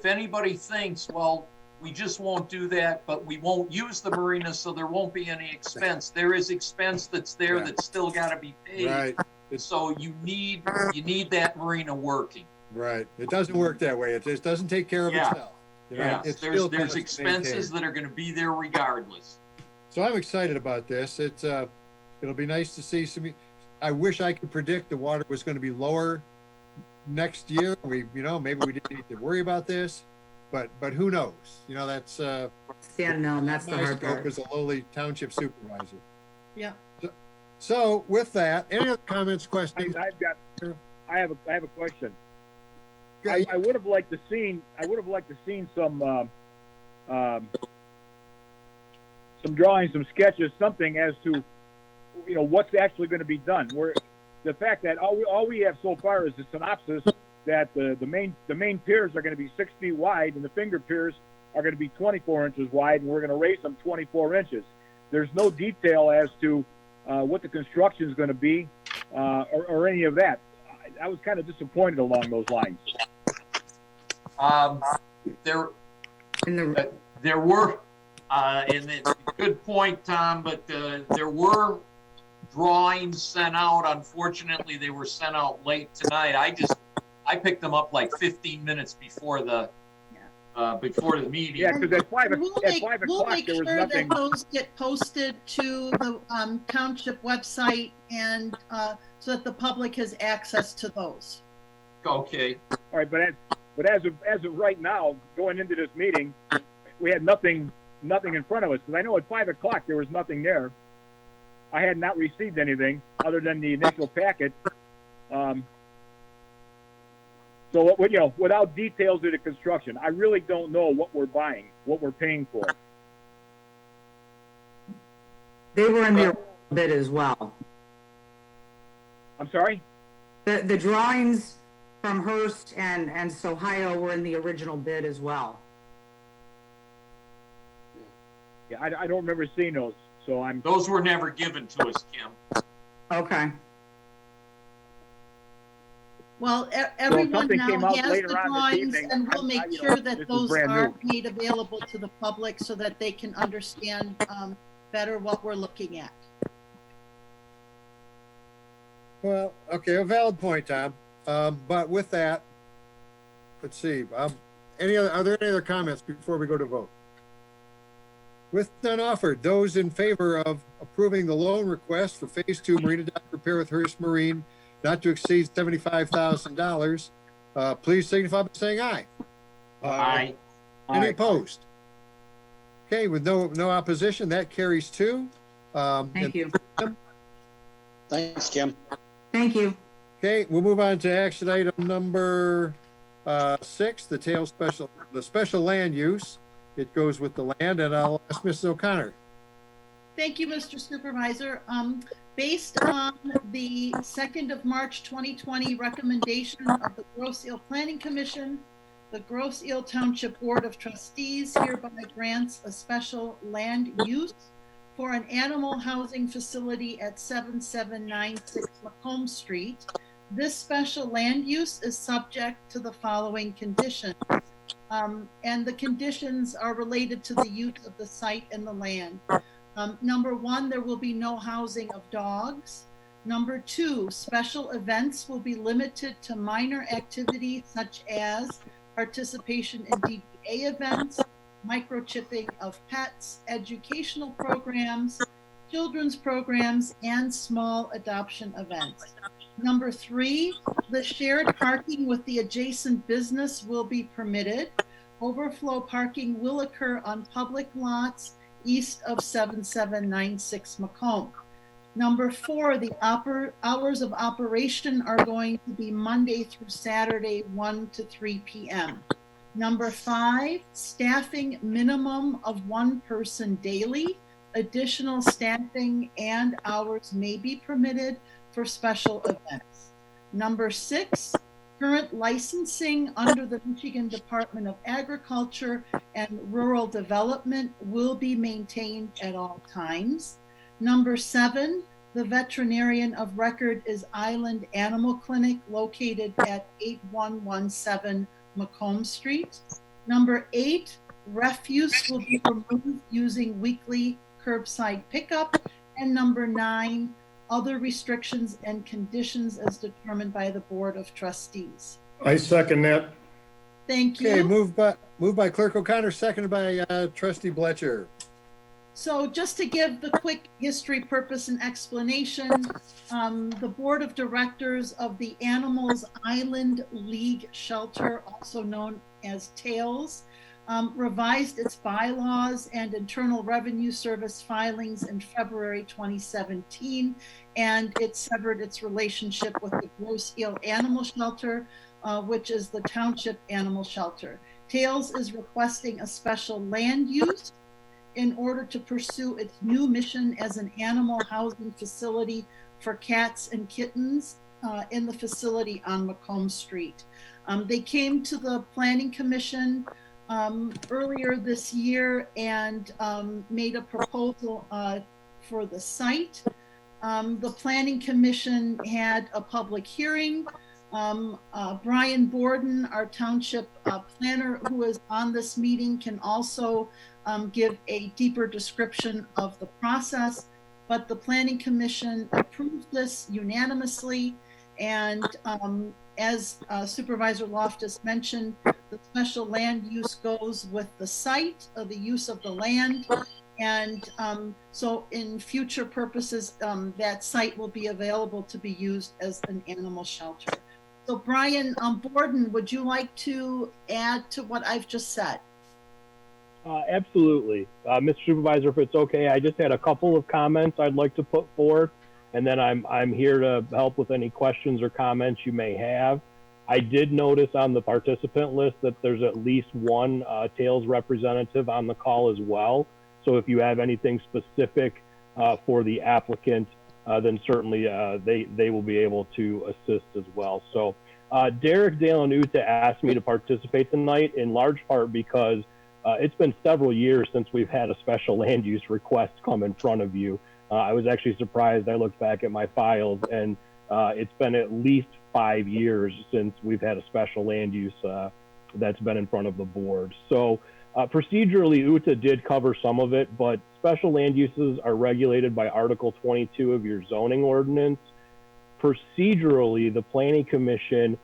anybody thinks, well, we just won't do that, but we won't use the marina, so there won't be any expense. There is expense that's there Yeah. that's still got to be paid. Right, So you need that marina working. right. It doesn't work that way. It just doesn't take care of Yeah. itself. You know, Yeah, it still there's costs to expenses maintain. that are going to be there regardless. So I'm excited about this. It'll be nice to see some, I wish I could predict the water was gonna be lower next year. Maybe we didn't need to worry about this, but who knows? You know, that's, It's the unknown, that's the my hard scope part. as a lowly township supervisor. Yeah. So with that, any other comments, questions? I have a question. I would have liked to seen some drawings, some sketches, something as to, what's actually going to be done. Where the fact that all we have so far is the synopsis that the main piers are going to be 6 feet wide and the finger piers are going to be 24 inches wide, and we're going to raise them 24 inches. There's no detail as to what the construction is going to be or any of that. I was kind of disappointed along those lines. There were, and it's a good point, Tom, but there were drawings sent out. Unfortunately, they were sent out late tonight. I picked them up like 15 minutes before the meeting. Yeah, because at 5 We'll o'clock make there was sure nothing. that those get posted to the township website, and so that the public has access to those. Okay. All right, but as of right now, going into this meeting, we had nothing in front of us. Because I know at 5 o'clock there was nothing there. I had not received anything other than the initial packet. So without details of the construction, I really don't know what we're buying, what we're paying for. They were in the bid as well. I'm sorry? The drawings from Hearst and Sohio were in the original bid as well. Yeah, I don't remember seeing those. So Those were never given to us, Kim. Okay. Well, everyone something now came out has the later on this drawings, evening. and we'll make this sure is that those brand are new. made available to the public so that they can understand better what we're looking at. Well, okay, a valid point, Tom. But with that, let's see, are there any other comments before we go to vote? With none offered, those in favor of approving the loan request for Phase 2 Marina Dock repair with Hearst Marine not to exceed $75,000, please signify by saying aye. Aye. Any Aye. opposed? Okay, with no opposition, that carries 2. Thank you. Thanks, Kim. Thank you. Okay, we'll move on to action item number 6, the special land use. It goes with the land, and I'll ask Mrs. O'Connor. Thank you, Mr. Supervisor. Based on the 2nd of March 2020 recommendation of the Grosse Ile Planning Commission, the Grosse Ile Township Board of Trustees hereby grants a special land use for an animal housing facility at 7796 Macomb Street. This special land use is subject to the following conditions. And the conditions are related to the use of the site and the land. Number 1, there will be no housing of dogs. Number 2, special events will be limited to minor activities such as participation in DBA events, microchipping of pets, educational programs, children's programs, and small adoption events. Number 3, the shared parking with the adjacent business will be permitted. Overflow parking will occur on public lots east of 7796 Macomb. Number 4, the hours of operation are going to be Monday through Saturday, 1 to 3 p.m. Number 5, staffing minimum of 1 person daily. Additional staffing and hours may be permitted for special events. Number 6, Current licensing under the Michigan Department of Agriculture and Rural Development will be maintained at all times. Number 7, the veterinarian of record is Island Animal Clinic located at 8117 Macomb Street. Number 8, refuse will be removed using weekly curbside pickup. And number 9, other restrictions and conditions as determined by the Board of Trustees. I second that. Thank you. Okay, moved by Clerk O'Connor, seconded by Trustee Bloetscher. So just to give the quick history, purpose, and explanation, the Board of Directors of the Animals Island League Shelter, also known as TAILS, revised its bylaws and Internal Revenue Service filings in February 2017, and it severed its relationship with the Grosse Animal Shelter, which is the Township Animal Shelter. TAILS is requesting a special land use in order to pursue its new mission as an animal housing facility for cats and kittens in the facility on Macomb Street. They came to the Planning Commission earlier this year and made a proposal for the site. The Planning Commission had a public hearing. Brian Borden, our township planner who is on this meeting, can also give a deeper description of the process, but the Planning Commission approved this unanimously, and as Supervisor Loftus mentioned, the special land use goes with the site, the use of the land, and so in future purposes, that site will be available to be used as an animal shelter. So Brian Borden, would you like to add to what I've just said? Absolutely. Mr. Supervisor, if it's okay, I just had a couple of comments I'd like to put forward, and then I'm here to help with any questions or comments you may have. I did notice on the participant list that there's at least one TAILS representative on the call as well. So if you have anything specific for the applicant, then certainly they will be able to assist as well. So Derek, Dale, and Uta asked me to participate tonight in large part because it's been several years since we've had a special land use request come in front of you. I was actually surprised. I looked back at my files, and it's been at least 5 years since we've had a special land use that's been in front of the board. So procedurally, Uta did cover some of it, but special land uses are regulated by Article 22 of your zoning ordinance. Procedurally, the Planning Commission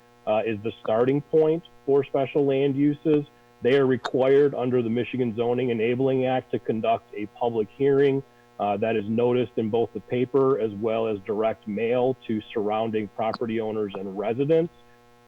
is the starting point for special land uses. They are required under the Michigan Zoning Enabling Act to conduct a public hearing that is noticed in both the paper as well as direct mail to surrounding property owners and residents.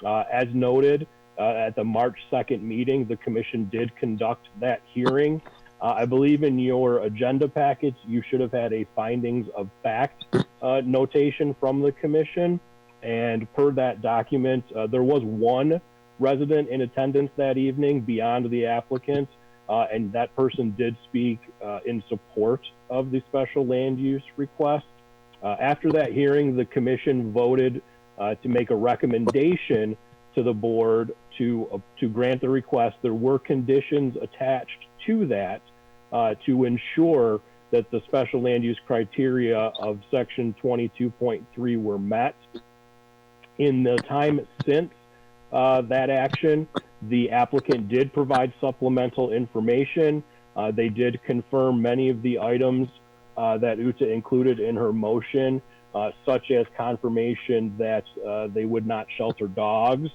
As noted, at the March 2nd meeting, the commission did conduct that hearing. I believe in your agenda packets, you should have had a findings of fact notation from the commission. And per that document, there was one resident in attendance that evening beyond the applicant, and that person did speak in support of the special land use request. After that hearing, the commission voted to make a recommendation to the board to grant the request. There were conditions attached to that to ensure that the special land use criteria of section 22.3 were met. In the time since that action, the applicant did provide supplemental information. They did confirm many of the items that Uta included in her motion, such as confirmation that they would not shelter dogs,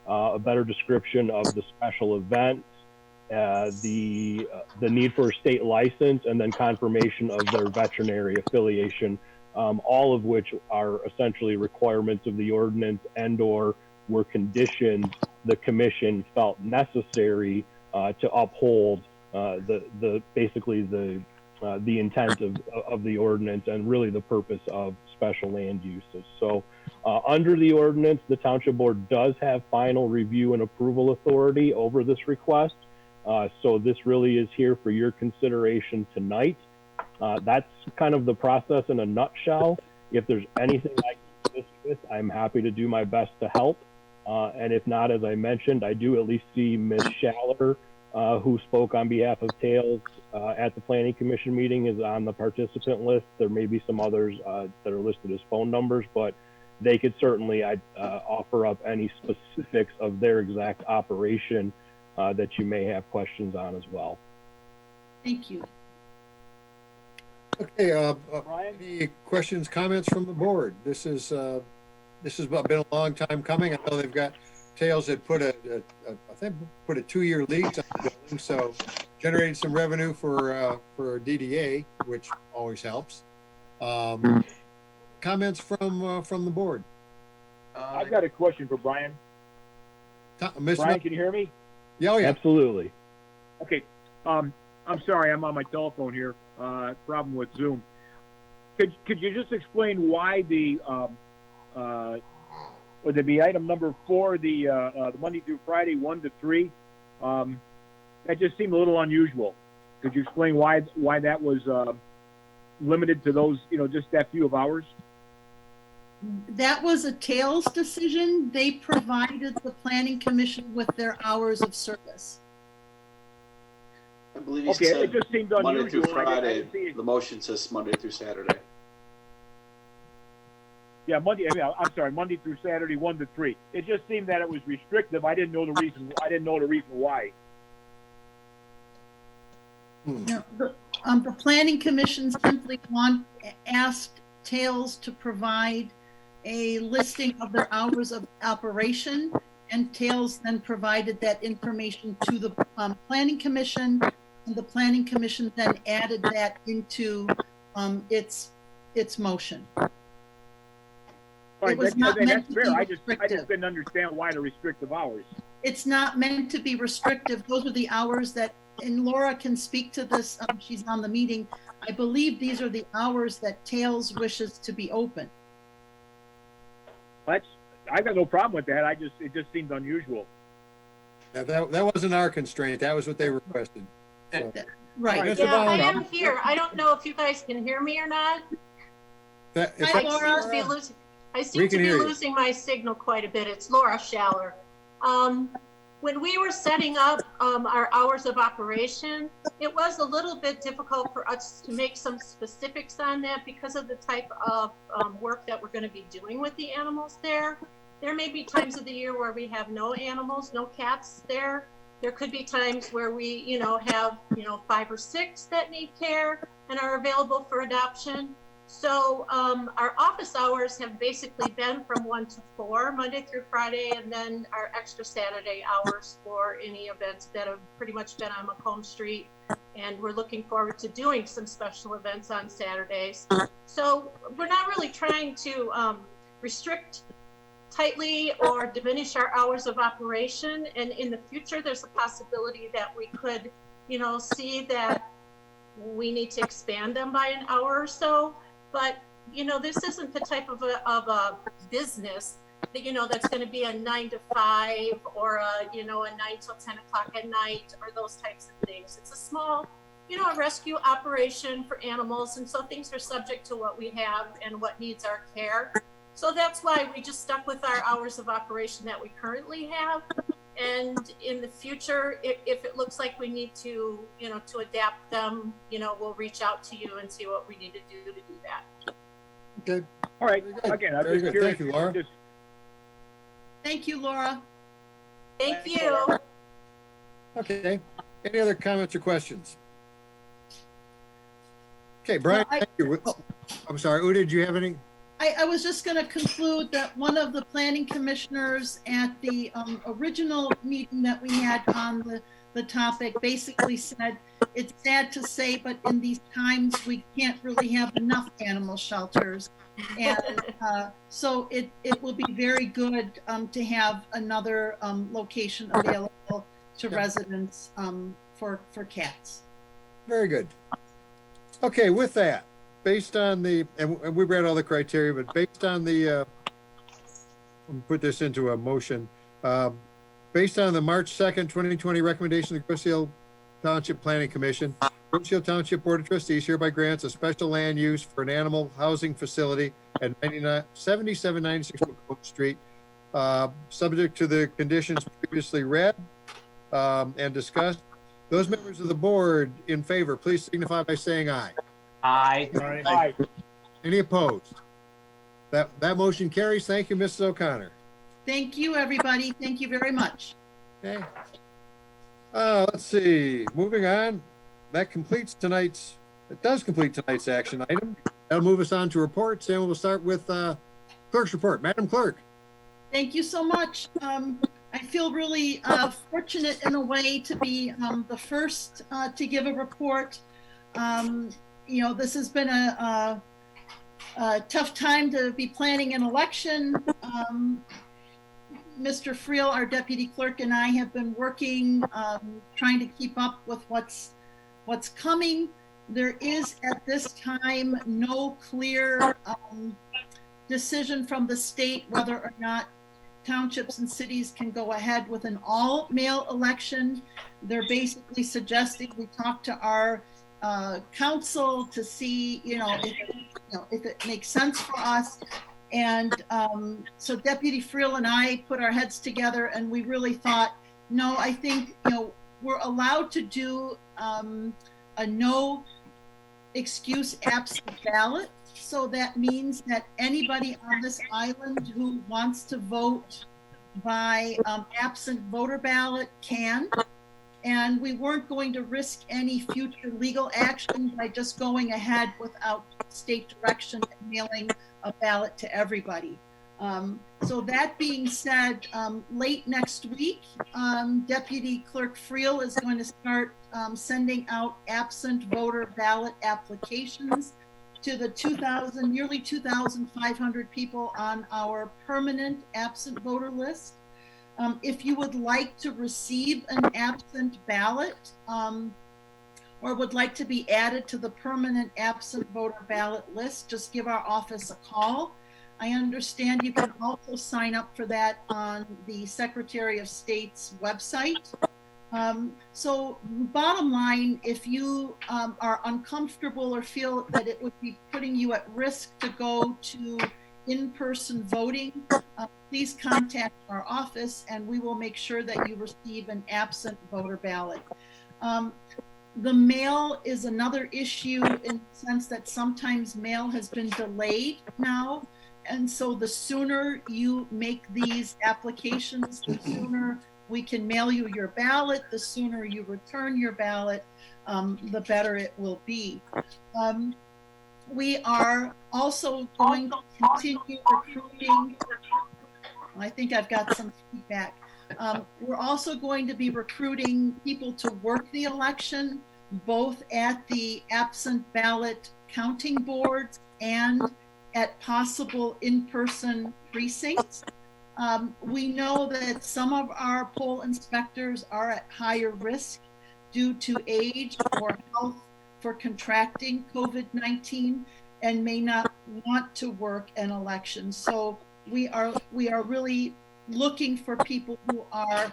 a better description of the special event, the need for a state license, and then confirmation of their veterinary affiliation, all of which are essentially requirements of the ordinance and/or were conditions the commission felt necessary to uphold basically the intent of the ordinance and really the purpose of special land uses. So under the ordinance, the Township Board does have final review and approval authority over this request. So this really is here for your consideration tonight. That's kind of the process in a nutshell. If there's anything I can assist with, I'm happy to do my best to help. And if not, as I mentioned, I do at least see Ms. Schaller, who spoke on behalf of Tails at the Planning Commission meeting, is on the participant list. There may be some others that are listed as phone numbers, but they could certainly offer up any specifics of their exact operation that you may have questions on as well. Thank you. Okay, Brian? any questions, comments from the board? This has been a long time coming. I know they've got, Tails had put I think put a 2-year lease on the building, so generated some revenue for DDA, which always helps. Comments from the board? I've got a question for Brian. Brian, can you hear me? Yeah, oh yeah. Absolutely. Okay, I'm sorry, I'm on my telephone here, problem with Zoom. Could you just explain why the, would it be item number 4, the Monday through Friday, 1 to 3? That just seemed a little unusual. Could you explain why that was, limited to those, just that few of hours? That was a Tails decision. They provided the planning commission with their hours of service. I believe he Okay, said it just seemed unusual. Monday through I didn't Friday. see it. The motion says Monday through Saturday. Yeah, Monday. I mean, I'm sorry, Monday through Saturday, 1 to 3. It just seemed that it was restrictive. I didn't know the reason. I didn't know the reason why. No, the planning commission simply asked Tails to provide a listing of their hours of operation, and Tails then provided that information to the planning commission, and the planning commission then added that into its motion. Right, It was that's, not I mean, meant that's to be fair. I just restrictive. didn't understand why the restrictive hours. It's not meant to be restrictive. Those are the hours that, and Laura can speak to this, she's on the meeting. I believe these are the hours that Tails wishes to be open. I got no problem with that. It just seemed unusual. Yeah, that wasn't our constraint. That was what they requested. So. Right. Mr. Yeah, I Bowden. am here. I don't know if you guys can hear me or not. Hi, Laura. I seem to be losing my signal quite a bit. It's Lora Schaller. When we were setting up our hours of operation, it was a little bit difficult for us to make some specifics on that because of the type of work that we're going to be doing with the animals there. There may be times of the year where we have no animals, no cats there. There could be times where we, have, 5 or 6 that need care and are available for adoption. So our office hours have basically been from 1 to 4, Monday through Friday, and then our extra Saturday hours for any events that have pretty much been on Macomb Street. And we're looking forward to doing some special events on Saturdays. So we're not really trying to restrict tightly or diminish our hours of operation. And in the future, there's a possibility that we could, see that we need to expand them by an hour or so. But, this isn't the type of a business that, that's going to be a 9 to 5 or a 9 till 10 o'clock at night or those types of things. It's a small, a rescue operation for animals. And so things are subject to what we have and what needs our care. So that's why we just stuck with our hours of operation that we currently have. And in the future, if it looks like we need to, to adapt them, we'll reach out to you and see what we need to do that. Okay. All right. Again, I'm Very just good. curious. Thank you, Laura. Thank you, Laura. Thank you. Okay. Any other comments or questions? Okay, Brian, thank you. I'm sorry, Uda, did you have any? I was just going to conclude that one of the planning commissioners at the original meeting that we had on the topic basically said, it's sad to say, but in these times, we can't really have enough animal shelters. And so it will be very good to have another location available to residents for cats. Very good. Okay, with that, based on the, and we read all the criteria, but based on the, put this into a motion, based on the March 2nd, 2020 recommendation of the Grosse Township Planning Commission, Grosse Township Board of Trustees hereby grants a special land use for an animal housing facility at 7796 Macomb Street, subject to the conditions previously read and discussed. Those members of the board in favor, please signify by saying aye. Aye. Aye. Any opposed? That motion carries. Thank you, Mrs. O'Connor. Thank you, everybody. Thank you very much. Okay. Let's see, moving on. That completes tonight's, it does complete tonight's action item. That'll move us on to reports, and we'll start with Clerk's report. Madam Clerk. Thank you so much. I feel really fortunate in a way to be the first to give a report. This has been a tough time to be planning an election. Mr. Friel, our deputy clerk, and I have been working, trying to keep up with what's coming. There is at this time no clear decision from the state whether or not townships and cities can go ahead with an all-mail election. They're basically suggesting we talk to our council to see, if it makes sense for us. And so Deputy Friel and I put our heads together, and we really thought, no, I think, we're allowed to do a no excuse absent ballot. So that means that anybody on this island who wants to vote by absent voter ballot can. And we weren't going to risk any future legal action by just going ahead without state direction and mailing a ballot to everybody. So that being said, late next week, Deputy Clerk Friel is going to start sending out absent voter ballot applications to the nearly 2,500 people on our permanent absent voter list. If you would like to receive an absent ballot or would like to be added to the permanent absent voter ballot list, just give our office a call. I understand you can also sign up for that on the Secretary of State's website. So bottom line, if you are uncomfortable or feel that it would be putting you at risk to go to in-person voting, please contact our office and we will make sure that you receive an absent voter ballot. The mail is another issue in the sense that sometimes mail has been delayed now. And so the sooner you make these applications, the sooner we can mail you your ballot, the sooner you return your ballot, the better it will be. We are also going to continue recruiting. I think I've got some feedback. We're also going to be recruiting people to work the election, both at the absent ballot counting boards and at possible in-person precincts. We know that some of our poll inspectors are at higher risk due to age or health for contracting COVID-19 and may not want to work an election. So we are really looking for people who are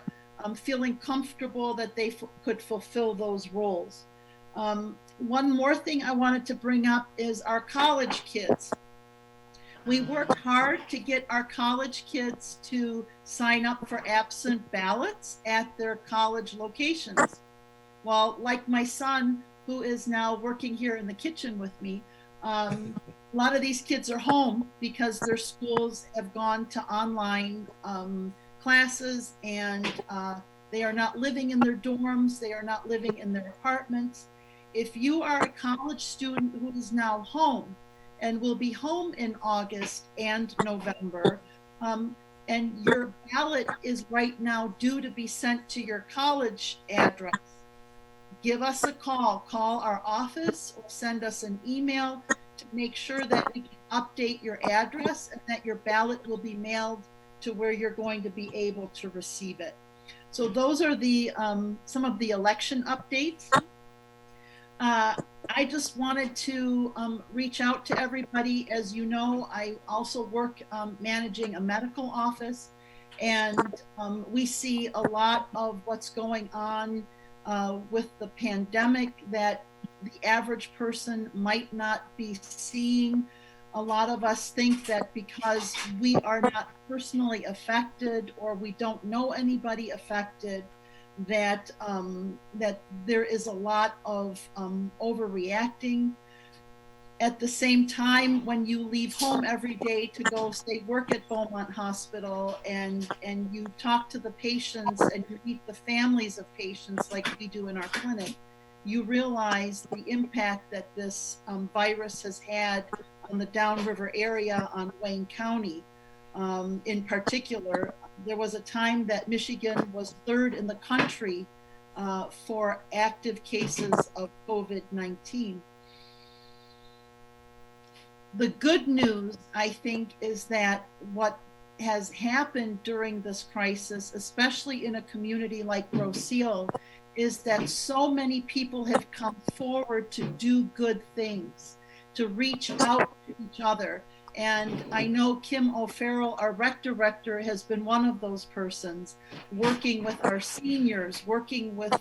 feeling comfortable that they could fulfill those roles. One more thing I wanted to bring up is our college kids. We worked hard to get our college kids to sign up for absent ballots at their college locations. Well, like my son, who is now working here in the kitchen with me, a lot of these kids are home because their schools have gone to online classes, and they are not living in their dorms, they are not living in their apartments. If you are a college student who is now home and will be home in August and November, and your ballot is right now due to be sent to your college address, give us a call our office, or send us an email to make sure that we can update your address and that your ballot will be mailed to where you're going to be able to receive it. So those are the some of the election updates. I just wanted to reach out to everybody. As you know, I also work managing a medical office, and we see a lot of what's going on with the pandemic that the average person might not be seeing. A lot of us think that because we are not personally affected or we don't know anybody affected, that that there is a lot of overreacting. At the same time, when you leave home every day to go, say, work at Beaumont Hospital, and you talk to the patients and you meet the families of patients like we do in our clinic, you realize the impact that this virus has had on the downriver area, on Wayne County. In particular, there was a time that Michigan was third in the country for active cases of COVID-19. The good news, I think, is that what has happened during this crisis, especially in a community like Grosse, is that so many people have come forward to do good things, to reach out to each other. And I know Kim O'Farrell, our rec director, has been one of those persons, working with our seniors, working with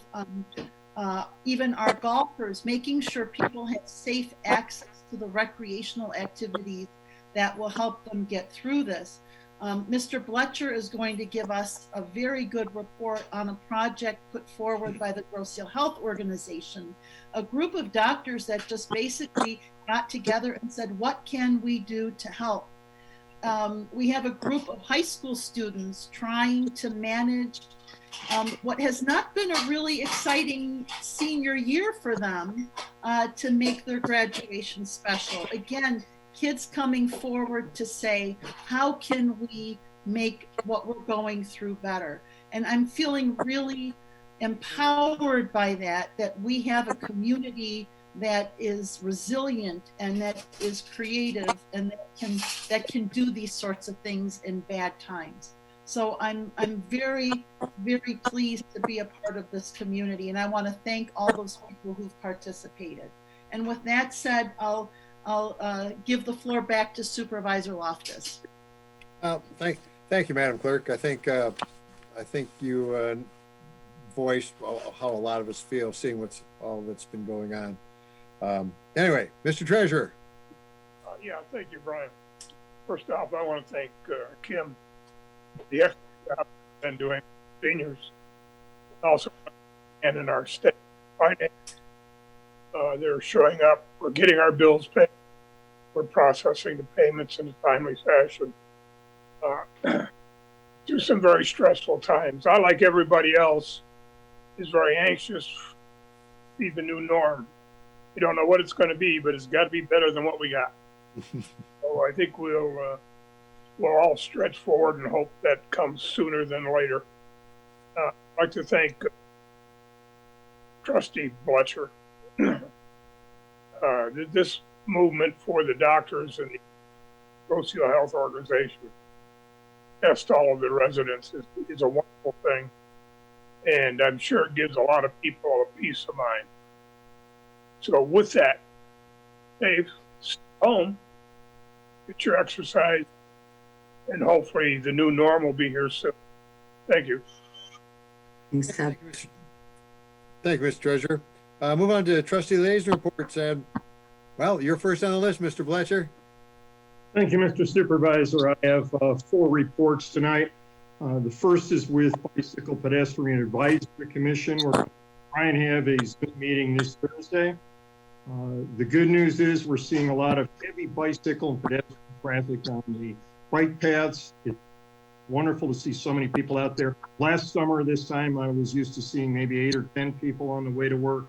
even our golfers, making sure people have safe access to the recreational activities that will help them get through this. Mr. Bloetscher is going to give us a very good report on a project put forward by the Grosse Health Organization, a group of doctors that just basically got together and said, what can we do to help? We have a group of high school students trying to manage what has not been a really exciting senior year for them to make their graduation special. Again, kids coming forward to say, how can we make what we're going through better? And I'm feeling really empowered by that we have a community that is resilient and that is creative and that can do these sorts of things in bad times. So I'm very, very pleased to be a part of this community, and I want to thank all those people who've participated. And with that said, I'll give the floor back to Supervisor Loftus. Thank you, Madam Clerk. I think you voiced how a lot of us feel seeing all that's been going on. Anyway, Mr. Treasurer. Yeah, thank you, Brian. First off, I want to thank Kim, the extra job been doing seniors, also and in our state finance. They're showing up. We're getting our bills paid. We're processing the payments in a timely fashion. Through some very stressful times. I, like everybody else, is very anxious to see the new norm. We don't know what it's going to be, but it's got to be better than what we got. So I think we'll all stretch forward and hope that comes sooner than later. I'd like to thank Trustee Bloetscher. This movement for the doctors and the Grosse Health Organization, test all of the residents is a wonderful thing. And I'm sure it gives a lot of people a peace of mind. So with that, stay home, get your exercise, and hopefully the new norm will be here soon. Thank you. Thank you, Mr. Treasurer. Move on to Trustee Liaison reports. And well, you're first on the list, Mr. Bloetscher. Thank you, Mr. Supervisor. I have 4 reports tonight. The first is with Bicycle Pedestrian Advisory Commission. We're going to try and have a Zoom meeting this Thursday. The good news is we're seeing a lot of heavy bicycle and pedestrian traffic on the bike paths. It's wonderful to see so many people out there. Last summer, this time, I was used to seeing maybe 8 or 10 people on the way to work.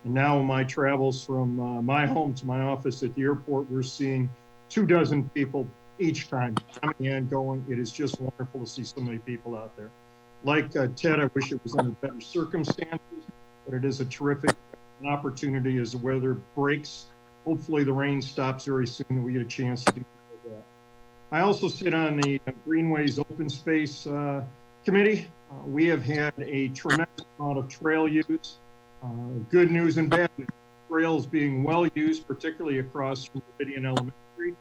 And now in my travels from my home to my office at the airport, we're seeing 24 people each time coming and going. It is just wonderful to see so many people out there. Like Ted, I wish it was under better circumstances, but it is a terrific opportunity as the weather breaks. Hopefully the rain stops very soon and we get a chance to do that. I also sit on the Greenways Open Space Committee. We have had a tremendous amount of trail use. Good news and bad news. Trails being well used, particularly across from Meridian Elementary.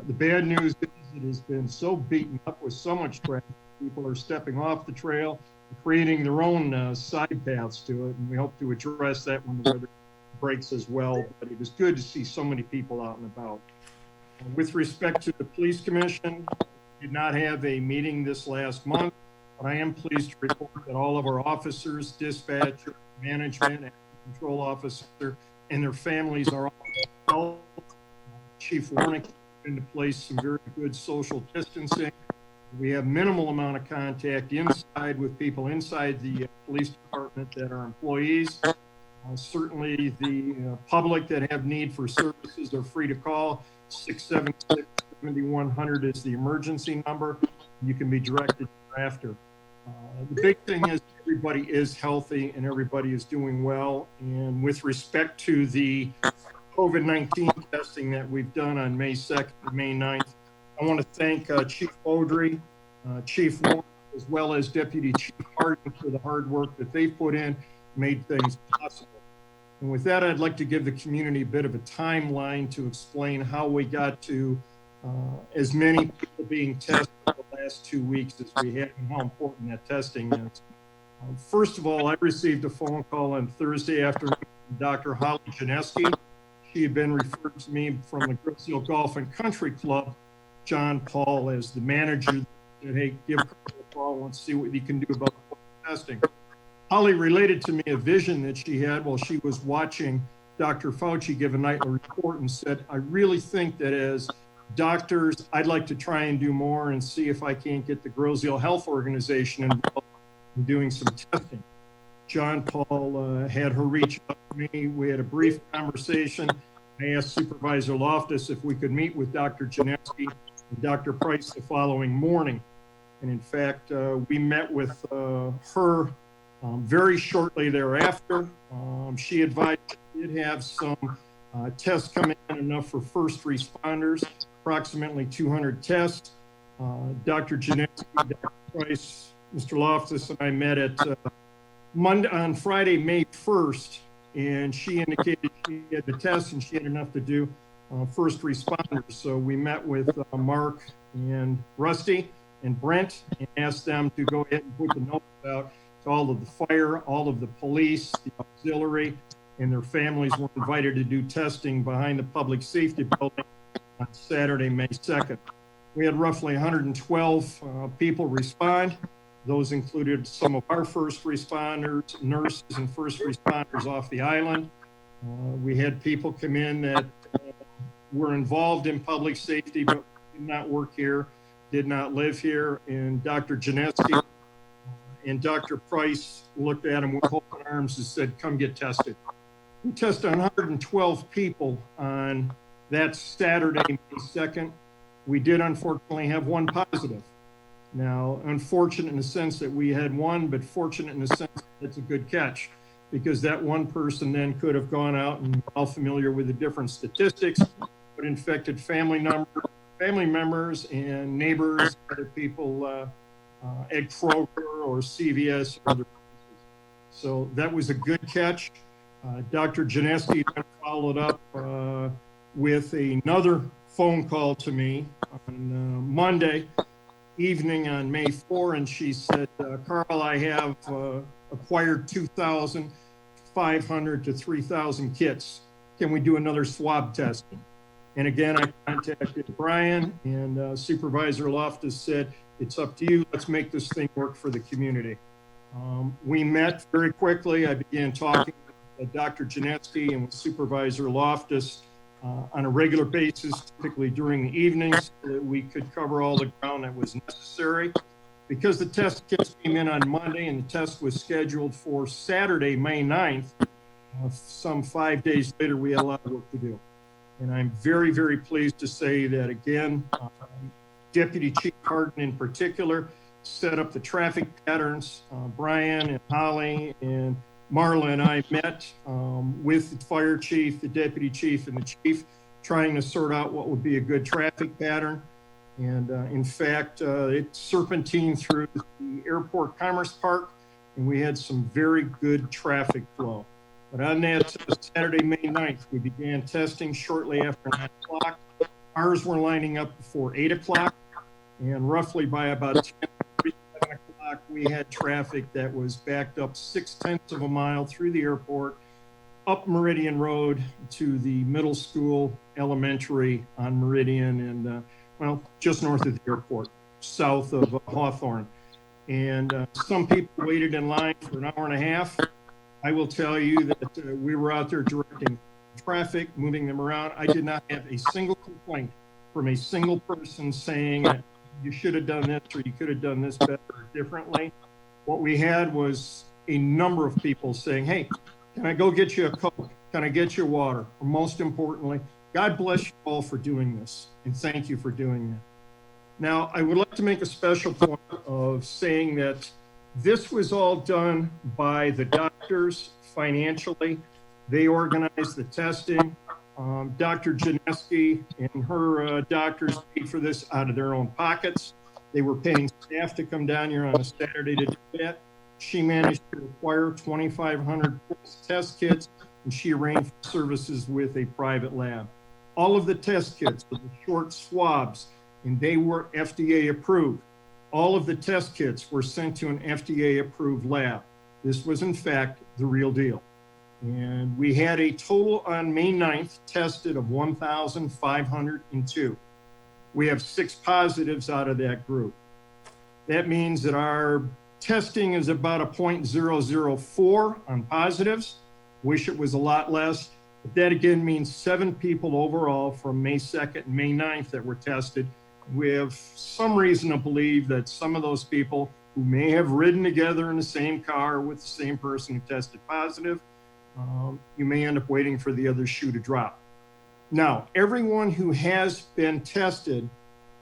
The bad news is it has been so beaten up with so much traffic. People are stepping off the trail and creating their own side paths to it, and we hope to address that when the weather breaks as well. But it is good to see so many people out and about. With respect to the police commission, we did not have a meeting this last month, but I am pleased to report that all of our officers, dispatcher, management, and control officer, and their families are all well. Chief Warnick put into place some very good social distancing. We have minimal amount of contact inside with people inside the police department that are employees. Certainly the public that have need for services are free to call. 676-7100 is the emergency number. You can be directed thereafter. The big thing is everybody is healthy and everybody is doing well. And with respect to the COVID-19 testing that we've done on May 2nd and May 9th, I want to thank Chief Beaudry, Chief Warren, as well as Deputy Chief Harden for the hard work that they've put in, made things possible. And with that, I'd like to give the community a bit of a timeline to explain how we got to as many people being tested the last 2 weeks as we have and how important that testing is. First of all, I received a phone call on Thursday afternoon from Dr. Holly Janeski. She had been referred to me from the Grosse Golf and Country Club, John Paul, as the manager. Said, hey, give Carl a call and see what he can do about testing. Holly related to me a vision that she had while she was watching Dr. Fauci give a nightly report and said, I really think that as doctors, I'd like to try and do more and see if I can't get the Grosse Health Organization involved in doing some testing. John Paul had her reach out to me. We had a brief conversation. I asked Supervisor Loftus if we could meet with Dr. Janeski and Dr. Price the following morning. And in fact, we met with her very shortly thereafter. She advised she did have some tests coming in, enough for first responders, approximately 200 tests. Dr. Janeski, Dr. Price, Mr. Loftus, and I met at on Friday, May 1st, and she indicated she had the test and she had enough to do first responders. So we met with Mark and Rusty and Brent and asked them to go ahead and put the notice out to all of the fire, all of the police, the auxiliary, and their families were invited to do testing behind the public safety building on Saturday, May 2nd. We had roughly 112 people respond. Those included some of our first responders, nurses, and first responders off the island. We had people come in that were involved in public safety, but did not work here, did not live here. And Dr. Janeski and Dr. Price looked at him with open arms and said, come get tested. We tested 112 people on that Saturday, May 2nd. We did unfortunately have one positive. Now, unfortunate in the sense that we had one, but fortunate in the sense that it's a good catch, because that one person then could have gone out, and we're all familiar with the different statistics, but infected family members and neighbors, other people at Kroger or CVS or other places. So that was a good catch. Dr. Janeski followed up with another phone call to me on Monday evening on May 4, and she said, Carl, I have acquired 2,500 to 3,000 kits. Can we do another swab testing? And again, I contacted Brian, and Supervisor Loftus said, it's up to you. Let's make this thing work for the community. We met very quickly. I began talking with Dr. Janeski and with Supervisor Loftus on a regular basis, typically during the evenings, so that we could cover all the ground that was necessary. Because the test kits came in on Monday and the test was scheduled for Saturday, May 9th, some 5 days later, we had a lot of work to do. And I'm very, very pleased to say that, again, Deputy Chief Harden in particular set up the traffic patterns. Brian and Holly and Marla and I met with the fire chief, the deputy chief, and the chief, trying to sort out what would be a good traffic pattern. And in fact, it serpentined through the Airport Commerce Park, and we had some very good traffic flow. But on that Saturday, May 9th, we began testing shortly after 9 o'clock. Cars were lining up before 8 o'clock, and roughly by about 10:30, 11 o'clock, we had traffic that was backed up 0.6 of a mile through the airport, up Meridian Road to the middle school, elementary on Meridian and, well, just north of the airport, south of Hawthorne. And some people waited in line for an hour and a half. I will tell you that we were out there directing traffic, moving them around. I did not have a single complaint from a single person saying that you should have done this or you could have done this better or differently. What we had was a number of people saying, hey, can I go get you a Coke? Can I get you water? Or most importantly, God bless you all for doing this, and thank you for doing that. Now, I would like to make a special point of saying that this was all done by the doctors financially. They organized the testing. Dr. Janeski and her doctors paid for this out of their own pockets. They were paying staff to come down here on a Saturday to do that. She managed to acquire 2,500 test kits, and she arranged for services with a private lab. All of the test kits were the short swabs, and they were FDA approved. All of the test kits were sent to an FDA approved lab. This was in fact the real deal. And we had a total on May 9th tested of 1,502. We have 6 positives out of that group. That means that our testing is about a 0.004 on positives. Wish it was a lot less. But that again means 7 people overall from May 2nd and May 9th that were tested. We have some reason to believe that some of those people who may have ridden together in the same car with the same person who tested positive, you may end up waiting for the other shoe to drop. Now, everyone who has been tested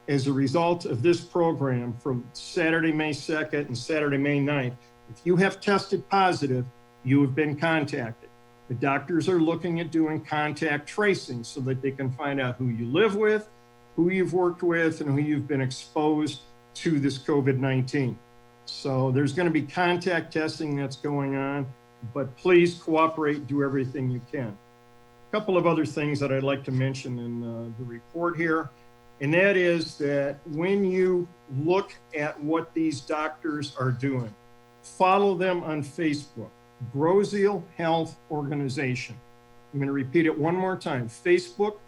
as a result of this program from Saturday, May 2nd and Saturday, May 9th, if you have tested positive, you have been contacted. The doctors are looking at doing contact tracing so that they can find out who you live with, who you've worked with, and who you've been exposed to this COVID-19. So there's going to be contact testing that's going on, but please cooperate, do everything you can. A couple of other things that I'd like to mention in the report here, and that is that when you look at what these doctors are doing, follow them on Facebook, Grosse Health Organization. I'm going to repeat it one more time, Facebook,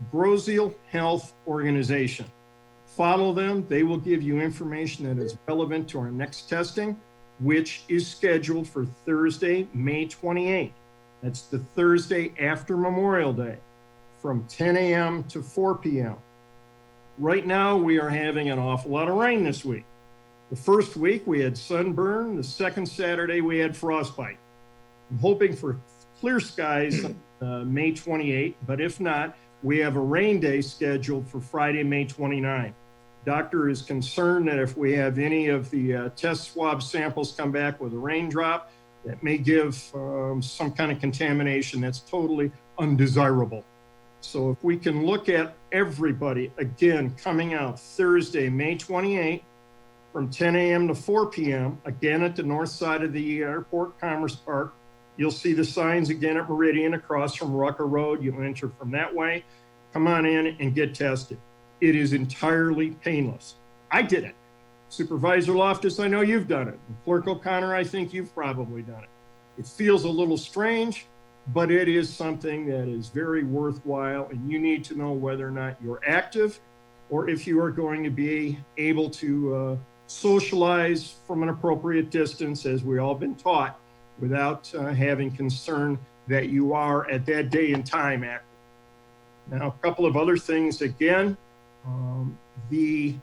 Grosse Health Organization. Follow them. They will give you information that is relevant to our next testing, which is scheduled for Thursday, May 28th. That's the Thursday after Memorial Day from 10 a.m. to 4 p.m. Right now, we are having an awful lot of rain this week. The first week we had sunburn. The second Saturday we had frostbite. I'm hoping for clear skies on May 28th, but if not, we have a rain day scheduled for Friday, May 29th. Doctor is concerned that if we have any of the test swab samples come back with a raindrop, that may give some kind of contamination that's totally undesirable. So if we can look at everybody, again, coming out Thursday, May 28th, from 10 a.m. to 4 p.m., again at the north side of the Airport Commerce Park. You'll see the signs again at Meridian across from Rucker Road. You'll enter from that way. Come on in and get tested. It is entirely painless. I did it. Supervisor Loftus, I know you've done it. And Clerk O'Connor, I think you've probably done it. It feels a little strange, but it is something that is very worthwhile, and you need to know whether or not you're active or if you are going to be able to socialize from an appropriate distance, as we all been taught, without having concern that you are at that day and time active. Now, a couple of other things again. The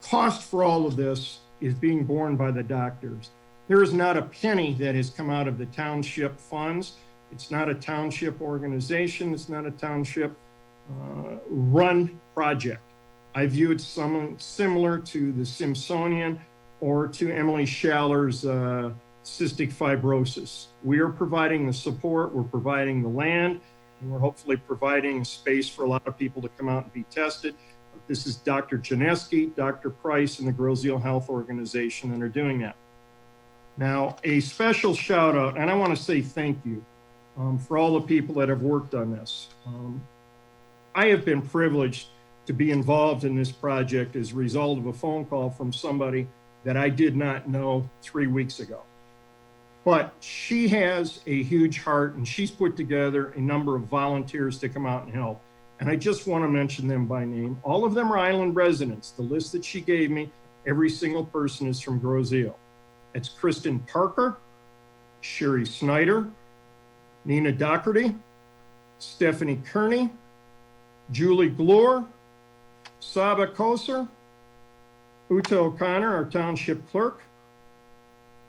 cost for all of this is being borne by the doctors. There is not a penny that has come out of the township funds. It's not a township organization. It's not a township run project. I view it similar to the Simpsonian or to Emily Schaller's cystic fibrosis. We are providing the support, we're providing the land, and we're hopefully providing space for a lot of people to come out and be tested. This is Dr. Janeski, Dr. Price, and the Grosse Health Organization that are doing that. Now, a special shout out, and I want to say thank you for all the people that have worked on this. I have been privileged to be involved in this project as a result of a phone call from somebody that I did not know 3 weeks ago. But she has a huge heart, and she's put together a number of volunteers to come out and help. And I just want to mention them by name. All of them are island residents. The list that she gave me, every single person is from Grosse. It's Kristen Parker, Sherry Snyder, Nina Doherty, Stephanie Kearney, Julie Glore, Saba Koser, Uta O'Connor, our township clerk,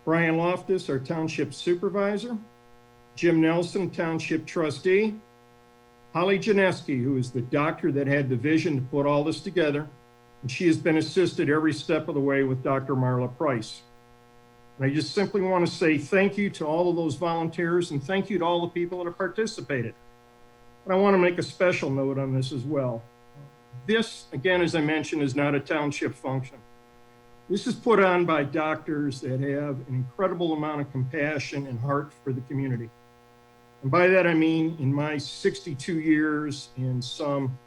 Brian Loftus, our township supervisor, Jim Nelson, township trustee, Holly Janeski, who is the doctor that had the vision to put all this together, and she has been assisted every step of the way with Dr. Marla Price. And I just simply want to say thank you to all of those volunteers, and thank you to all the people that have participated. But I want to make a special note on this as well. This, again, as I mentioned, is not a township function. This is put on by doctors that have an incredible amount of compassion and heart for the community. And by that, I mean, in my 62 years and some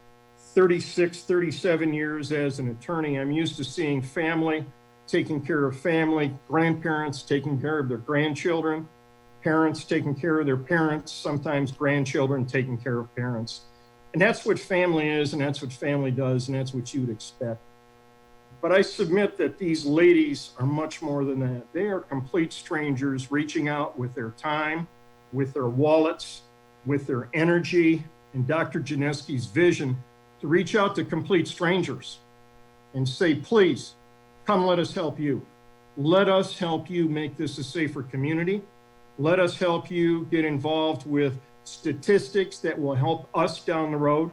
36, 37 years as an attorney, I'm used to seeing family taking care of family, grandparents taking care of their grandchildren, parents taking care of their parents, sometimes grandchildren taking care of parents. And that's what family is, and that's what family does, and that's what you would expect. But I submit that these ladies are much more than that. They are complete strangers reaching out with their time, with their wallets, with their energy, and Dr. Janeski's vision to reach out to complete strangers and say, please, come let us help you. Let us help you make this a safer community. Let us help you get involved with statistics that will help us down the road.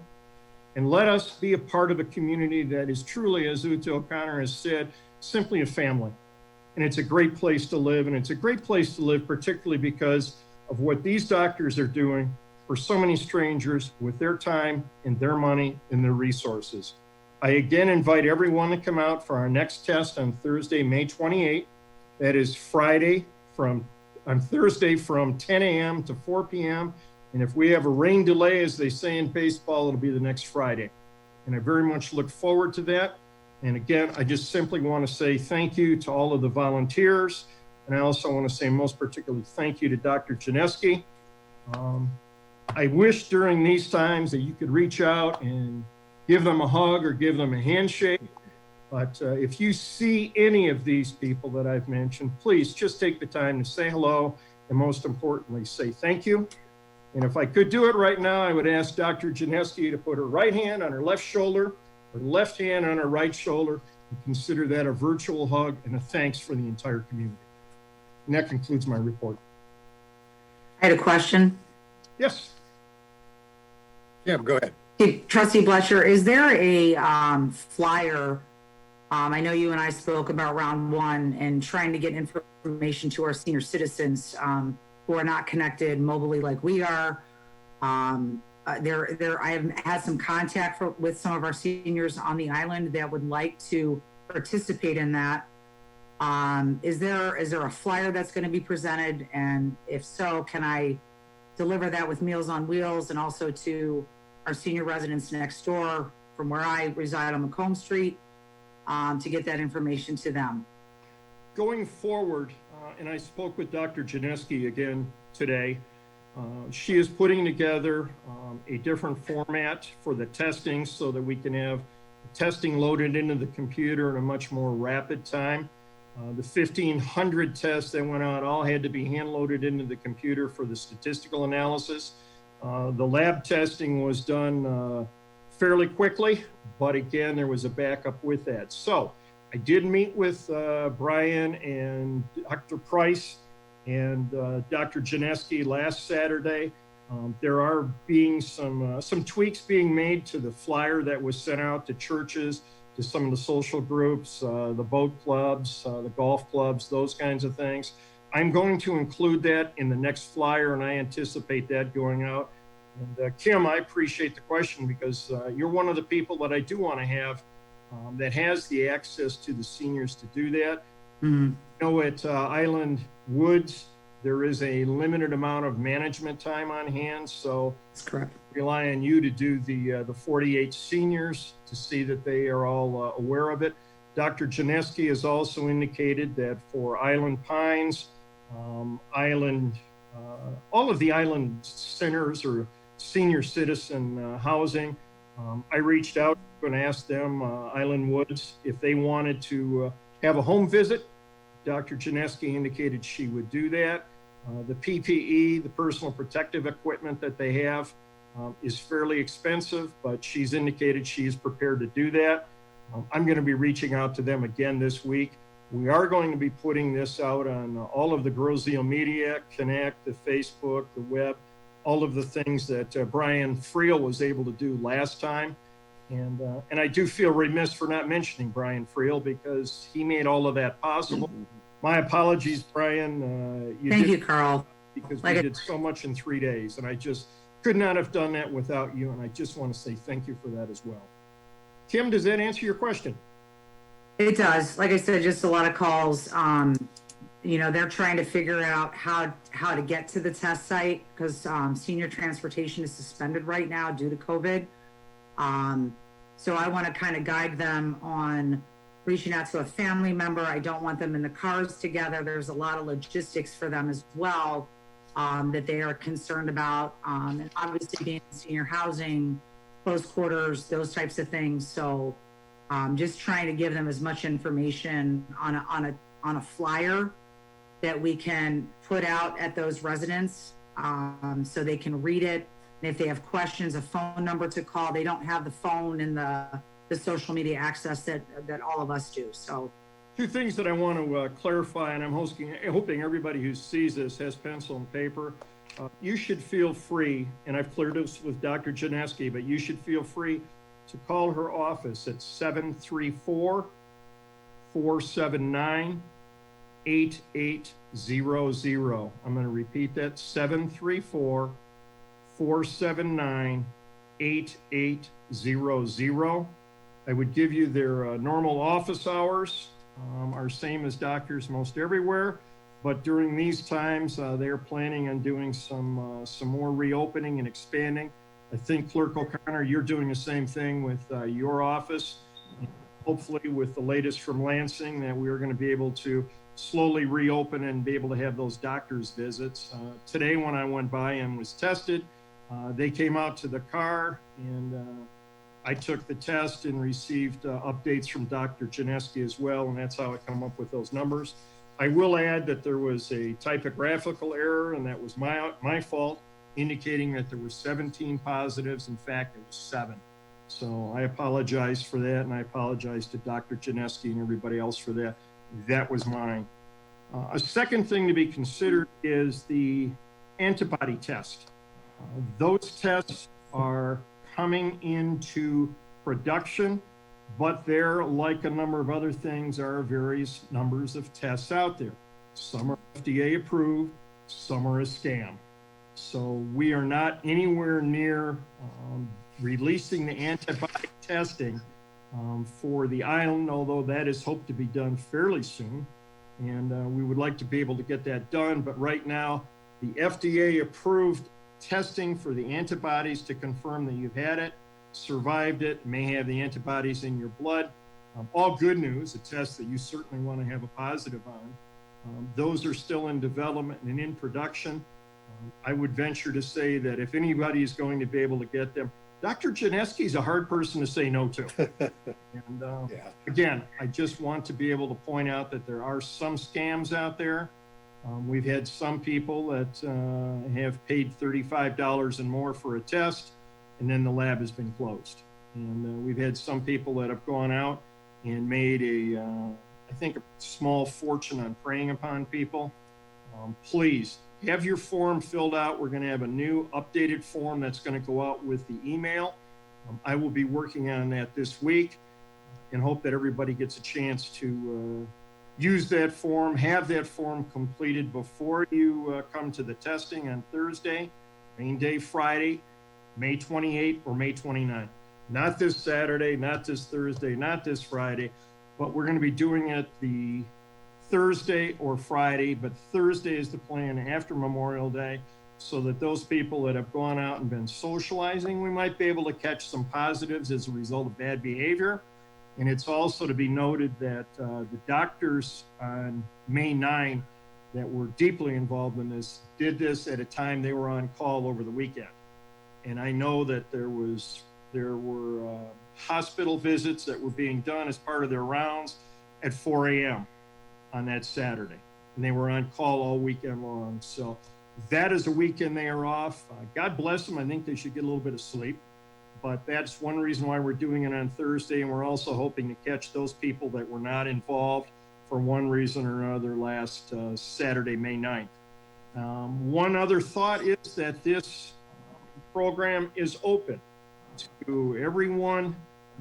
And let us be a part of a community that is truly, as Uta O'Connor has said, simply a family. And it's a great place to live. And it's a great place to live, particularly because of what these doctors are doing for so many strangers with their time and their money and their resources. I again invite everyone to come out for our next test on Thursday, May 28th. That is Thursday from 10 a.m. to 4 p.m. And if we have a rain delay, as they say in baseball, it'll be the next Friday. And I very much look forward to that. And again, I just simply want to say thank you to all of the volunteers. And I also want to say most particularly thank you to Dr. Janeski. I wish during these times that you could reach out and give them a hug or give them a handshake. But if you see any of these people that I've mentioned, please just take the time to say hello and most importantly, say thank you. And if I could do it right now, I would ask Dr. Janeski to put her right hand on her left shoulder, her left hand on her right shoulder, and consider that a virtual hug and a thanks for the entire community. And that concludes my report. I had a question. Yes. Yeah, go ahead. Hey, Trustee Bloetscher, is there a flyer? I know you and I spoke about round one and trying to get information to our senior citizens who are not connected mobily like we are. I have had some contact with some of our seniors on the island that would like to participate in that. Is there a flyer that's going to be presented? And if so, can I deliver that with Meals on Wheels and also to our senior residents next door from where I reside on Macomb Street to get that information to them? Going forward, and I spoke with Dr. Janeski again today, she is putting together a different format for the testing so that we can have testing loaded into the computer in a much more rapid time. The 1,500 tests that went out all had to be hand loaded into the computer for the statistical analysis. The lab testing was done fairly quickly, but again, there was a backup with that. So I did meet with Brian and Dr. Price and Dr. Janeski last Saturday. There are being some tweaks being made to the flyer that was sent out to churches, to some of the social groups, the boat clubs, the golf clubs, those kinds of things. I'm going to include that in the next flyer, and I anticipate that going out. And Kim, I appreciate the question because you're one of the people that I do want to have that has the access to the seniors to do that. Mm-hmm. You know, at Island Woods, there is a limited amount of management time on hand, so That's correct. rely on you to do the 48 seniors to see that they are all aware of it. Dr. Janeski has also indicated that for Island Pines, island, all of the island centers or senior citizen housing. I reached out and asked them, Island Woods, if they wanted to have a home visit. Dr. Janeski indicated she would do that. The PPE, the personal protective equipment that they have, is fairly expensive, but she's indicated she is prepared to do that. I'm going to be reaching out to them again this week. We are going to be putting this out on all of the Grosse media, Connect, the Facebook, the web, all of the things that Brian Friel was able to do last time. And I do feel remiss for not mentioning Brian Friel because he made all of that possible. My apologies, Brian. Thank you, Carl. Because we did so much in 3 days, and I just could not have done that without you, and I just want to say thank you for that as well. Kim, does that answer your question? It does. Like I said, just a lot of calls. They're trying to figure out how to get to the test site because senior transportation is suspended right now due to COVID. So I want to kind of guide them on reaching out to a family member. I don't want them in the cars together. There's a lot of logistics for them as well that they are concerned about. And obviously being in senior housing, close quarters, those types of things. So just trying to give them as much information on a flyer that we can put out at those residents so they can read it. And if they have questions, a phone number to call. They don't have the phone and the social media access that all of us do. So two things that I want to clarify, and I'm hoping everybody who sees this has pencil and paper. You should feel free, and I've cleared this with Dr. Janeski, but you should feel free to call her office at 734-479-8800. I'm going to repeat that, 734-479-8800. I would give you their normal office hours, are same as doctors most everywhere, but during these times, they're planning on doing some more reopening and expanding. I think Clerk O'Connor, you're doing the same thing with your office. Hopefully with the latest from Lansing that we're going to be able to slowly reopen and be able to have those doctor's visits. Today when I went by and was tested, they came out to the car and I took the test and received updates from Dr. Janeski as well, and that's how I come up with those numbers. I will add that there was a typographical error, and that was my fault, indicating that there were 17 positives. In fact, it was 7. So I apologize for that, and I apologize to Dr. Janeski and everybody else for that. That was mine. A second thing to be considered is the antibody test. Those tests are coming into production, but there, like a number of other things, are various numbers of tests out there. Some are FDA approved, some are a scam. So we are not anywhere near releasing the antibody testing for the island, although that is hoped to be done fairly soon. And we would like to be able to get that done. But right now, the FDA approved testing for the antibodies to confirm that you've had it, survived it, may have the antibodies in your blood. All good news, a test that you certainly want to have a positive on. Those are still in development and in production. I would venture to say that if anybody is going to be able to get them, Dr. Janeski is a hard person to say no to. And again, I just want to be able to point out that there are some scams out there. We've had some people that have paid $35 and more for a test, and then the lab has been closed. And we've had some people that have gone out and made I think a small fortune on preying upon people. Please have your form filled out. We're going to have a new updated form that's going to go out with the email. I will be working on that this week and hope that everybody gets a chance to use that form, have that form completed before you come to the testing on Thursday, main day Friday, May 28th or May 29th. Not this Saturday, not this Thursday, not this Friday, but we're going to be doing it the Thursday or Friday, but Thursday is the plan after Memorial Day, so that those people that have gone out and been socializing, we might be able to catch some positives as a result of bad behavior. And it's also to be noted that the doctors on May 9 that were deeply involved in this did this at a time they were on call over the weekend. And I know that there were hospital visits that were being done as part of their rounds at 4 a.m. on that Saturday. And they were on call all weekend long. So that is a weekend they are off. God bless them. I think they should get a little bit of sleep. But that's one reason why we're doing it on Thursday. And we're also hoping to catch those people that were not involved for one reason or another last Saturday, May 9th. One other thought is that this program is open to everyone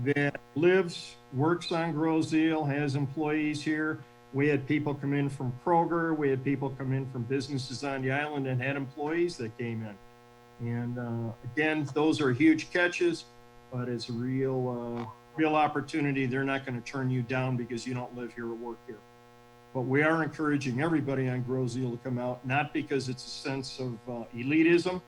that lives, works on Grosse, has employees here. We had people come in from Kroger. We had people come in from businesses on the island and had employees that came in. And again, those are huge catches, but it's a real opportunity. They're not going to turn you down because you don't live here or work here. But we are encouraging everybody on Grosse to come out, not because it's a sense of elitism,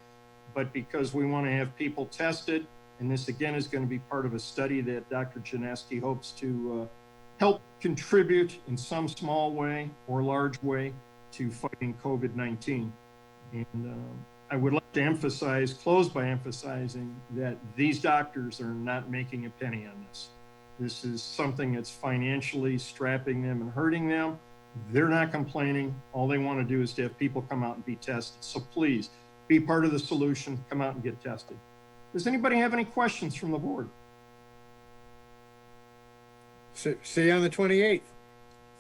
but because we want to have people tested. And this, again, is going to be part of a study that Dr. Janeski hopes to help contribute in some small way or large way to fighting COVID-19. And I would like to close by emphasizing that these doctors are not making a penny on this. This is something that's financially strapping them and hurting them. They're not complaining. All they want to do is to have people come out and be tested. So please, be part of the solution. Come out and get tested. Does anybody have any questions from the board? See you on the 28th.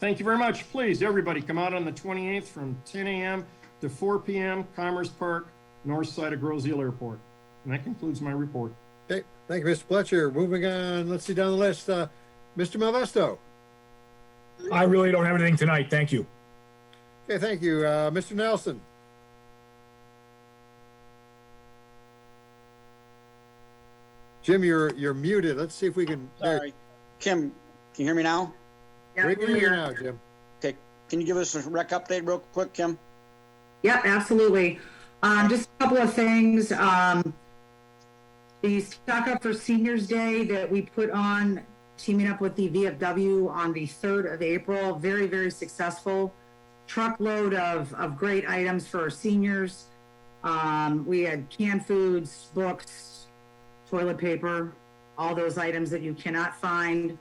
Thank you very much. Please, everybody, come out on the 28th from 10 a.m. to 4 p.m., Commerce Park, north side of Grosse Airport. And that concludes my report. Okay, thank you, Mr. Bloetscher. Moving on, let's see down the list. Mr. Malvesto. I really don't have anything tonight. Thank you. Okay, thank you. Mr. Nelson. Jim, you're muted. Let's see if we can. Sorry. Kim, can you hear me now? Yeah, We can hear you now, Jim. Okay, can you give us a rec update real quick, Kim? Yep, absolutely. Just a couple of things. The Stock Up for Seniors Day that we put on, teaming up with the VFW on the 3rd of April, very, very successful. Truckload of great items for our seniors. We had canned foods, books, toilet paper, all those items that you cannot find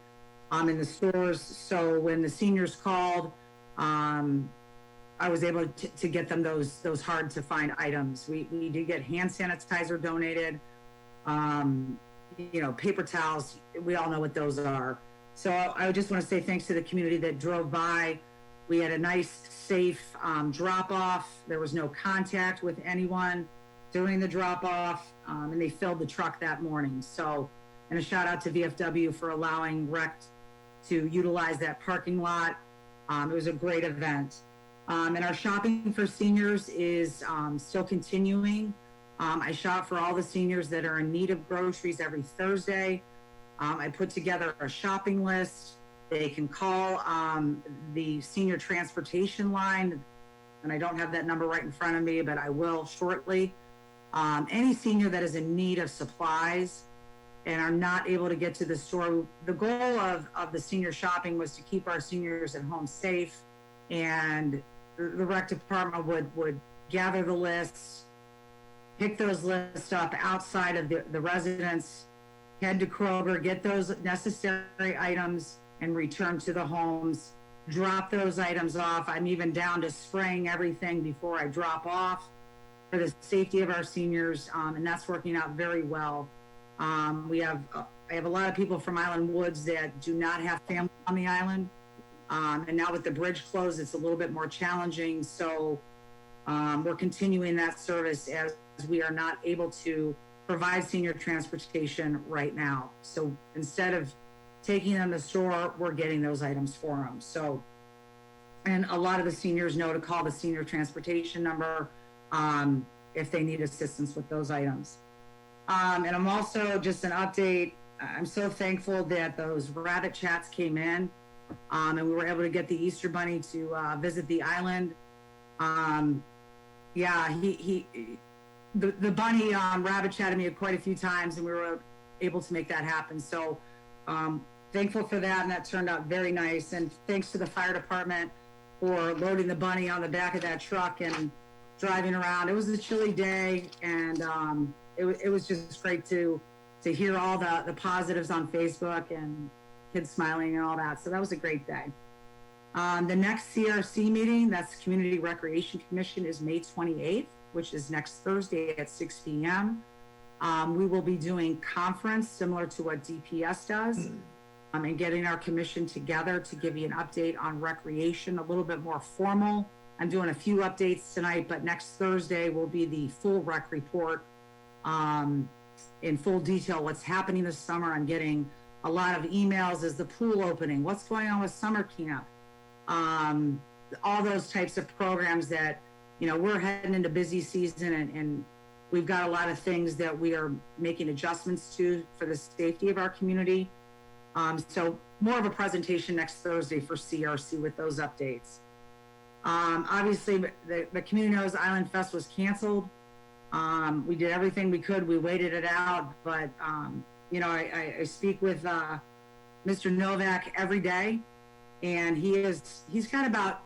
in the stores. So when the seniors called, I was able to get them those hard to find items. We did get hand sanitizer donated, paper towels. We all know what those are. So I just want to say thanks to the community that drove by. We had a nice, safe drop off. There was no contact with anyone during the drop off, and they filled the truck that morning. So, and a shout out to VFW for allowing REC to utilize that parking lot. It was a great event. And our shopping for seniors is still continuing. I shop for all the seniors that are in need of groceries every Thursday. I put together a shopping list. They can call the senior transportation line, and I don't have that number right in front of me, but I will shortly. Any senior that is in need of supplies and are not able to get to the store, the goal of the senior shopping was to keep our seniors at home safe, and the rec department would gather the lists, pick those lists up outside of the residence, head to Kroger, get those necessary items, and return to the homes, drop those items off. I'm even down to spraying everything before I drop off for the safety of our seniors, and that's working out very well. I have a lot of people from Island Woods that do not have family on the island, and now with the bridge closed, it's a little bit more challenging. So we're continuing that service as we are not able to provide senior transportation right now. So instead of taking them to the store, we're getting those items for them. So, and a lot of the seniors know to call the senior transportation number if they need assistance with those items. And I'm also, just an update, I'm so thankful that those rabbit chats came in, and we were able to get the Easter Bunny to visit the island. The bunny rabbit chatted me quite a few times, and we were able to make that happen. So thankful for that, and that turned out very nice. And thanks to the fire department or loading the bunny on the back of that truck and driving around. It was a chilly day, and it was just great to hear all the positives on Facebook and kids smiling and all that. So that was a great day. The next CRC meeting, that's Community Recreation Commission, is May 28th, which is next Thursday at 6 p.m. We will be doing conference similar to what DPS does, and getting our commission together to give you an update on recreation, a little bit more formal. I'm doing a few updates tonight, but next Thursday will be the full rec report in full detail, what's happening this summer. I'm getting a lot of emails. Is the pool opening? What's going on with summer camp? All those types of programs that, you know, we're heading into busy season, and we've got a lot of things that we are making adjustments to for the safety of our community. So more of a presentation next Thursday for CRC with those updates. Obviously, the community knows Island Fest was canceled. We did everything we could. We waited it out, but you know, I speak with Mr. Novak every day, and he's got about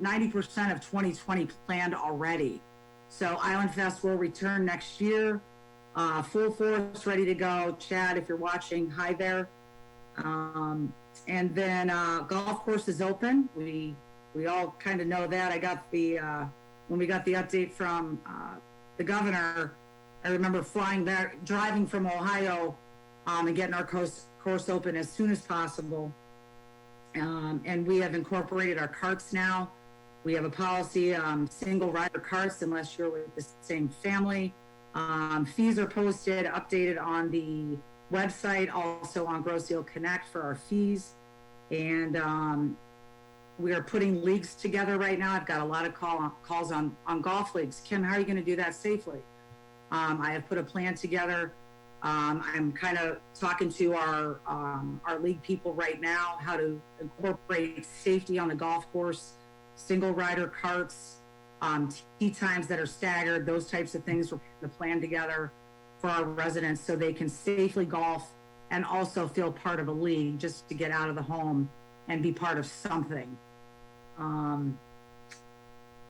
90% of 2020 planned already. So Island Fest will return next year, full force, ready to go. Chad, if you're watching, hi there. And then golf course is open. We all kind of know that. I got the when we got the update from the governor, I remember driving from Ohio, and getting our course open as soon as possible. And we have incorporated our carts now. We have a policy, single rider carts unless you're with the same family. Fees are posted, updated on the website, also on Grosse Connect for our fees. And we are putting leagues together right now. I've got a lot of calls on golf leagues. Kim, how are you going to do that safely? I have put a plan together. I'm kind of talking to our league people right now, how to incorporate safety on the golf course, single rider carts, tee times that are staggered, those types of things. We're putting the plan together for our residents so they can safely golf and also feel part of a league, just to get out of the home and be part of something.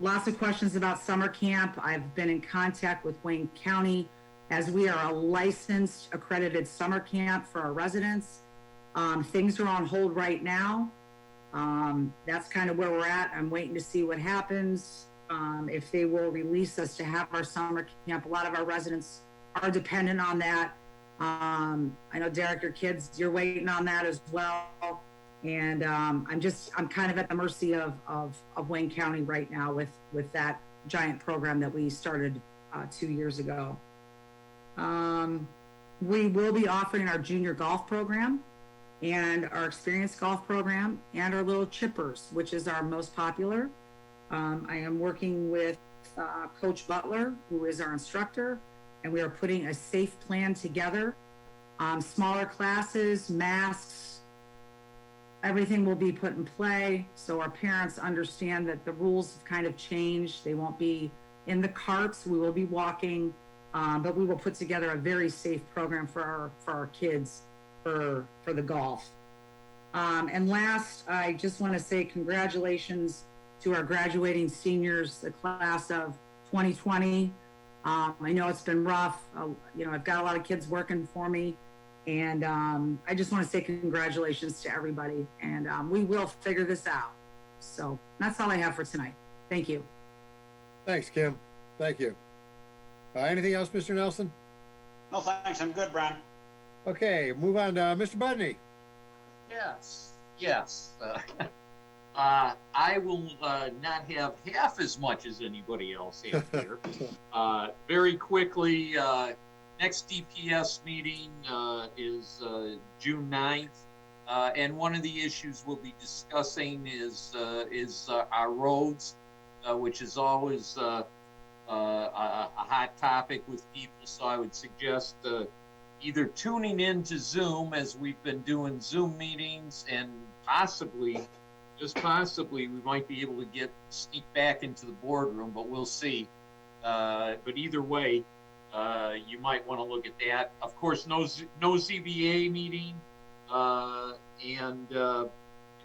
Lots of questions about summer camp. I've been in contact with Wayne County, as we are a licensed, accredited summer camp for our residents. Things are on hold right now. That's kind of where we're at. I'm waiting to see what happens, if they will release us to have our summer camp. A lot of our residents are dependent on that. I know, Derek, your kids, you're waiting on that as well. And I'm kind of at the mercy of Wayne County right now with that giant program that we started 2 years ago. We will be offering our junior golf program and our experienced golf program and our little chippers, which is our most popular. I am working with Coach Butler, who is our instructor, and we are putting a safe plan together. Smaller classes, masks, everything will be put in play, so our parents understand that the rules have kind of changed. They won't be in the carts, we will be walking, but we will put together a very safe program for our kids for the golf. And last, I just want to say congratulations to our graduating seniors, the class of 2020. I know it's been rough. You know, I've got a lot of kids working for me, and I just want to say congratulations to everybody, and we will figure this out. So that's all I have for tonight. Thank you. Thanks, Kim. Thank you. Anything else, Mr. Nelson? No, thanks. I'm good, Brian. Okay, move on to Mr. Budney. Yes. I will not have half as much as anybody else has here. Very quickly, next DPS meeting is June 9th. And one of the issues we'll be discussing is our roads, which is always a hot topic with people. So I would suggest either tuning into Zoom, as we've been doing Zoom meetings, and just possibly, we might be able to sneak back into the boardroom, but we'll see. But either way, you might want to look at that. Of course, no ZBA meeting, and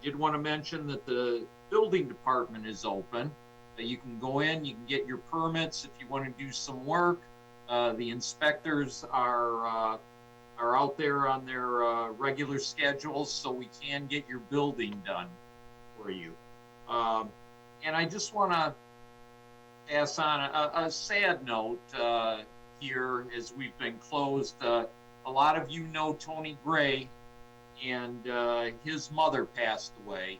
did want to mention that the building department is open. You can go in, you can get your permits if you want to do some work. The inspectors are out there on their regular schedules, so we can get your building done for you. And I just want to pass on a sad note here as we've been closed. A lot of you know Tony Gray, and his mother passed away.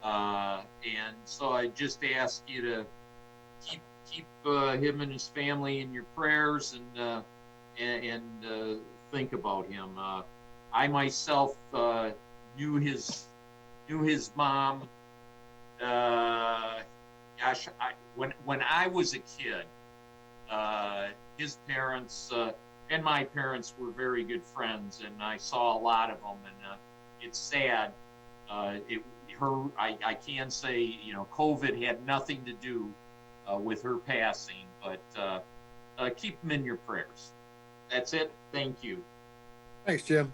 And so I just ask you to keep him and his family in your prayers, and think about him. I myself knew his mom. When I was a kid, his parents and my parents were very good friends, and I saw a lot of them. And it's sad. I can say, you know, COVID had nothing to do with her passing, but keep them in your prayers. That's it. Thank you. Thanks, Jim.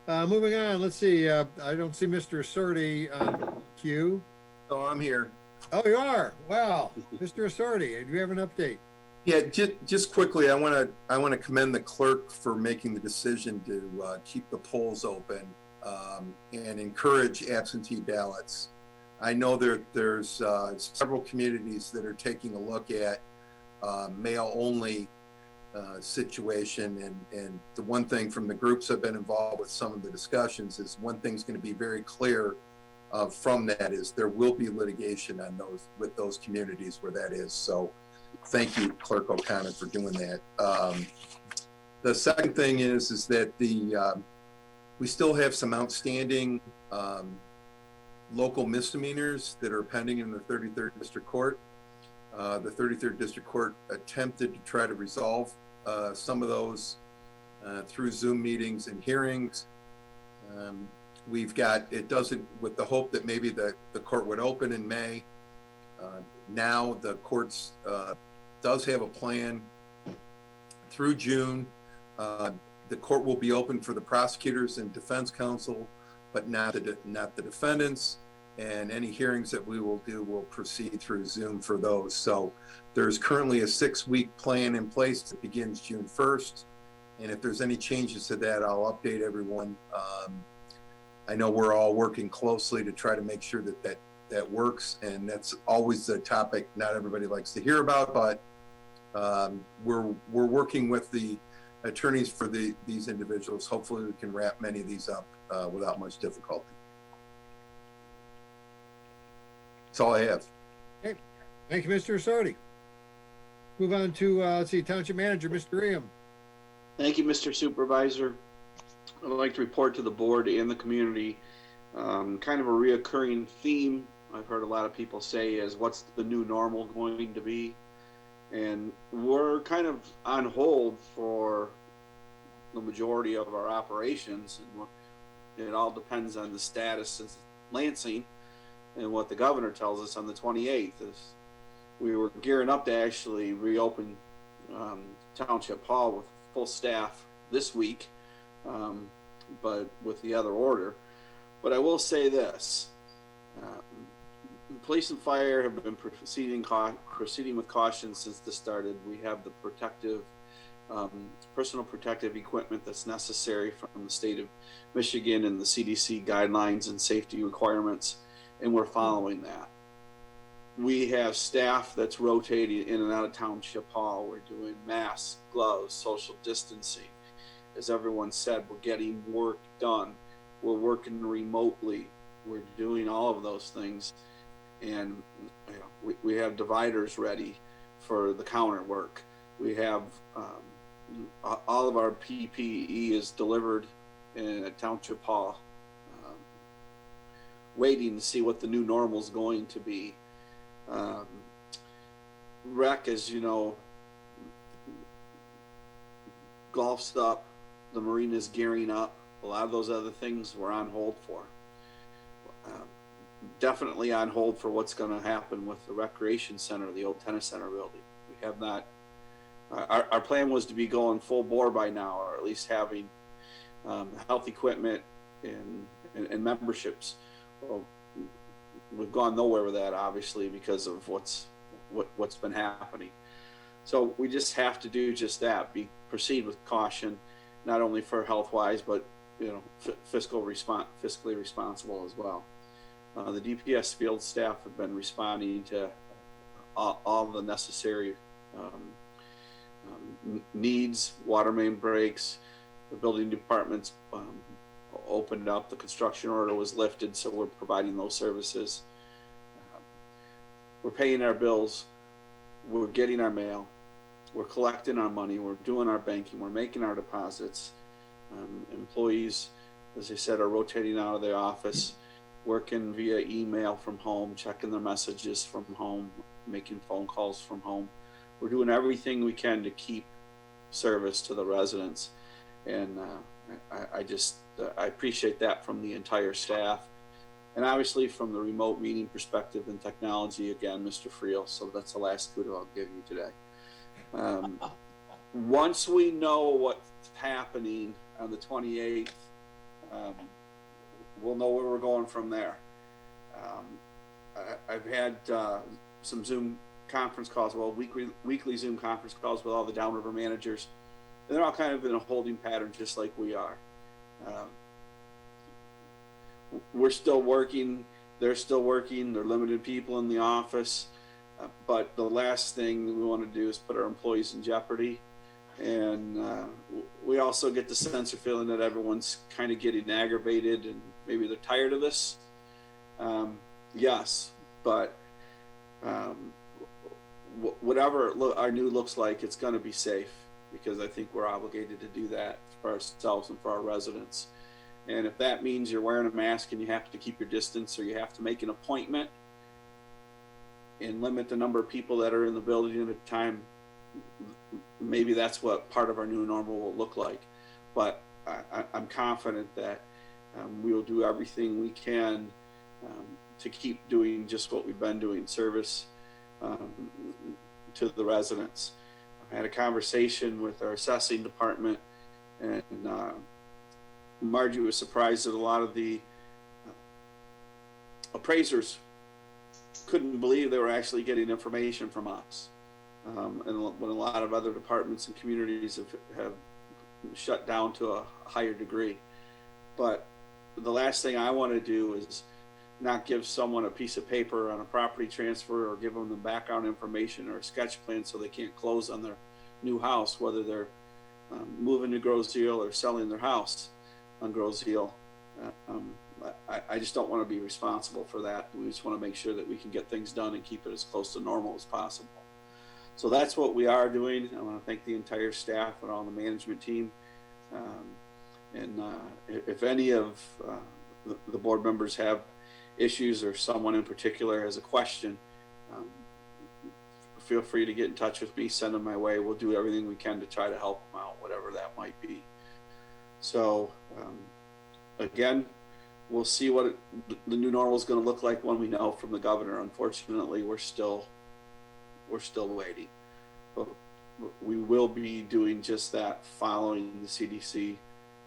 Moving on, let's see. I don't see Mr. Assorti on queue. Oh, I'm here. Oh, you are? Wow. Mr. Assorti, do you have an update? Yeah, just quickly, I want to commend the clerk for making the decision to keep the polls open and encourage absentee ballots. I know there's several communities that are taking a look at mail-only situation, and the one thing from the groups I've been involved with some of the discussions is one thing's going to be very clear from that is there will be litigation on with those communities where that is. So thank you, Clerk O'Connor, for doing that. The second thing is that we still have some outstanding local misdemeanors that are pending in the 33rd District Court. The 33rd District Court attempted to try to resolve some of those through Zoom meetings and hearings. We've got, it doesn't, with the hope that maybe the court would open in May. Now the courts does have a plan through June. The court will be open for the prosecutors and defense counsel, but not the defendants. And any hearings that we will do will proceed through Zoom for those. So there's currently a 6-week plan in place that begins June 1st. And if there's any changes to that, I'll update everyone. I know we're all working closely to try to make sure that works. And that's always the topic not everybody likes to hear about, but we're working with the attorneys for these individuals. Hopefully we can wrap many of these up without much difficulty. That's all I have. Okay. Thank you, Mr. Assorti. Move on to, let's see, Township Manager, Mr. Iam. Thank you, Mr. Supervisor. I'd like to report to the board and the community kind of a reoccurring theme I've heard a lot of people say is what's the new normal going to be? And we're kind of on hold for the majority of our operations, and it all depends on the status of Lansing and what the governor tells us on the 28th. Is we were gearing up to actually reopen Township Hall with full staff this week, but with the other order. But I will say this. Police and fire have been proceeding with caution since this started. We have the protective, personal protective equipment that's necessary from the state of Michigan and the CDC guidelines and safety requirements, and we're following that. We have staff that's rotating in and out of Township Hall. We're doing masks, gloves, social distancing. As everyone said, we're getting work done. We're working remotely. We're doing all of those things. And you know, we have dividers ready for the counter work. We have all of our PPE is delivered in a Township Hall, waiting to see what the new normal is going to be. Rec, as you know, golf's up, the Marina's gearing up. A lot of those other things we're on hold for. Definitely on hold for what's going to happen with the recreation center, the old tennis center building. We have not. Our plan was to be going full bore by now, or at least having health equipment and memberships. Well, we've gone nowhere with that, obviously, because of what's been happening. So we just have to do just that, proceed with caution, not only for health-wise, but, you know, fiscally responsible as well. The DPS field staff have been responding to all the necessary needs. Water main breaks, the building departments opened up, the construction order was lifted, so we're providing those services. We're paying our bills, we're getting our mail, we're collecting our money, we're doing our banking, we're making our deposits. Employees, as I said, are rotating out of their office, working via email from home, checking their messages from home, making phone calls from home. We're doing everything we can to keep service to the residents. And I appreciate that from the entire staff. And obviously from the remote meeting perspective and technology, again, Mr. Friel, so that's the last kudo I'll give you today. Once we know what's happening on the 28th, we'll know where we're going from there. I've had some Zoom conference calls, weekly Zoom conference calls with all the downriver managers. And they're all kind of in a holding pattern, just like we are. We're still working, they're still working, they're limited people in the office. But the last thing we want to do is put our employees in jeopardy. And we also get the sense of feeling that everyone's kind of getting aggravated and maybe they're tired of this. Yes, but whatever our new looks like, it's going to be safe, because I think we're obligated to do that for ourselves and for our residents. And if that means you're wearing a mask and you have to keep your distance, or you have to make an appointment and limit the number of people that are in the building at a time, maybe that's what part of our new normal will look like. But I'm confident that we will do everything we can to keep doing just what we've been doing, service to the residents. I had a conversation with our assessing department, and Margie was surprised that a lot of the appraisers couldn't believe they were actually getting information from us. And when a lot of other departments and communities have shut down to a higher degree. But the last thing I want to do is not give someone a piece of paper on a property transfer, or give them the background information or a sketch plan so they can't close on their new house, whether they're moving to Grosse or selling their house on Grosse. I just don't want to be responsible for that. We just want to make sure that we can get things done and keep it as close to normal as possible. So that's what we are doing. I want to thank the entire staff and all the management team. If any of the board members have issues, or someone in particular has a question, feel free to get in touch with me, send them my way. We'll do everything we can to try to help them out, whatever that might be. So again, we'll see what the new normal is going to look like when we know from the governor. Unfortunately, we're still waiting, but we will be doing just that, following the CDC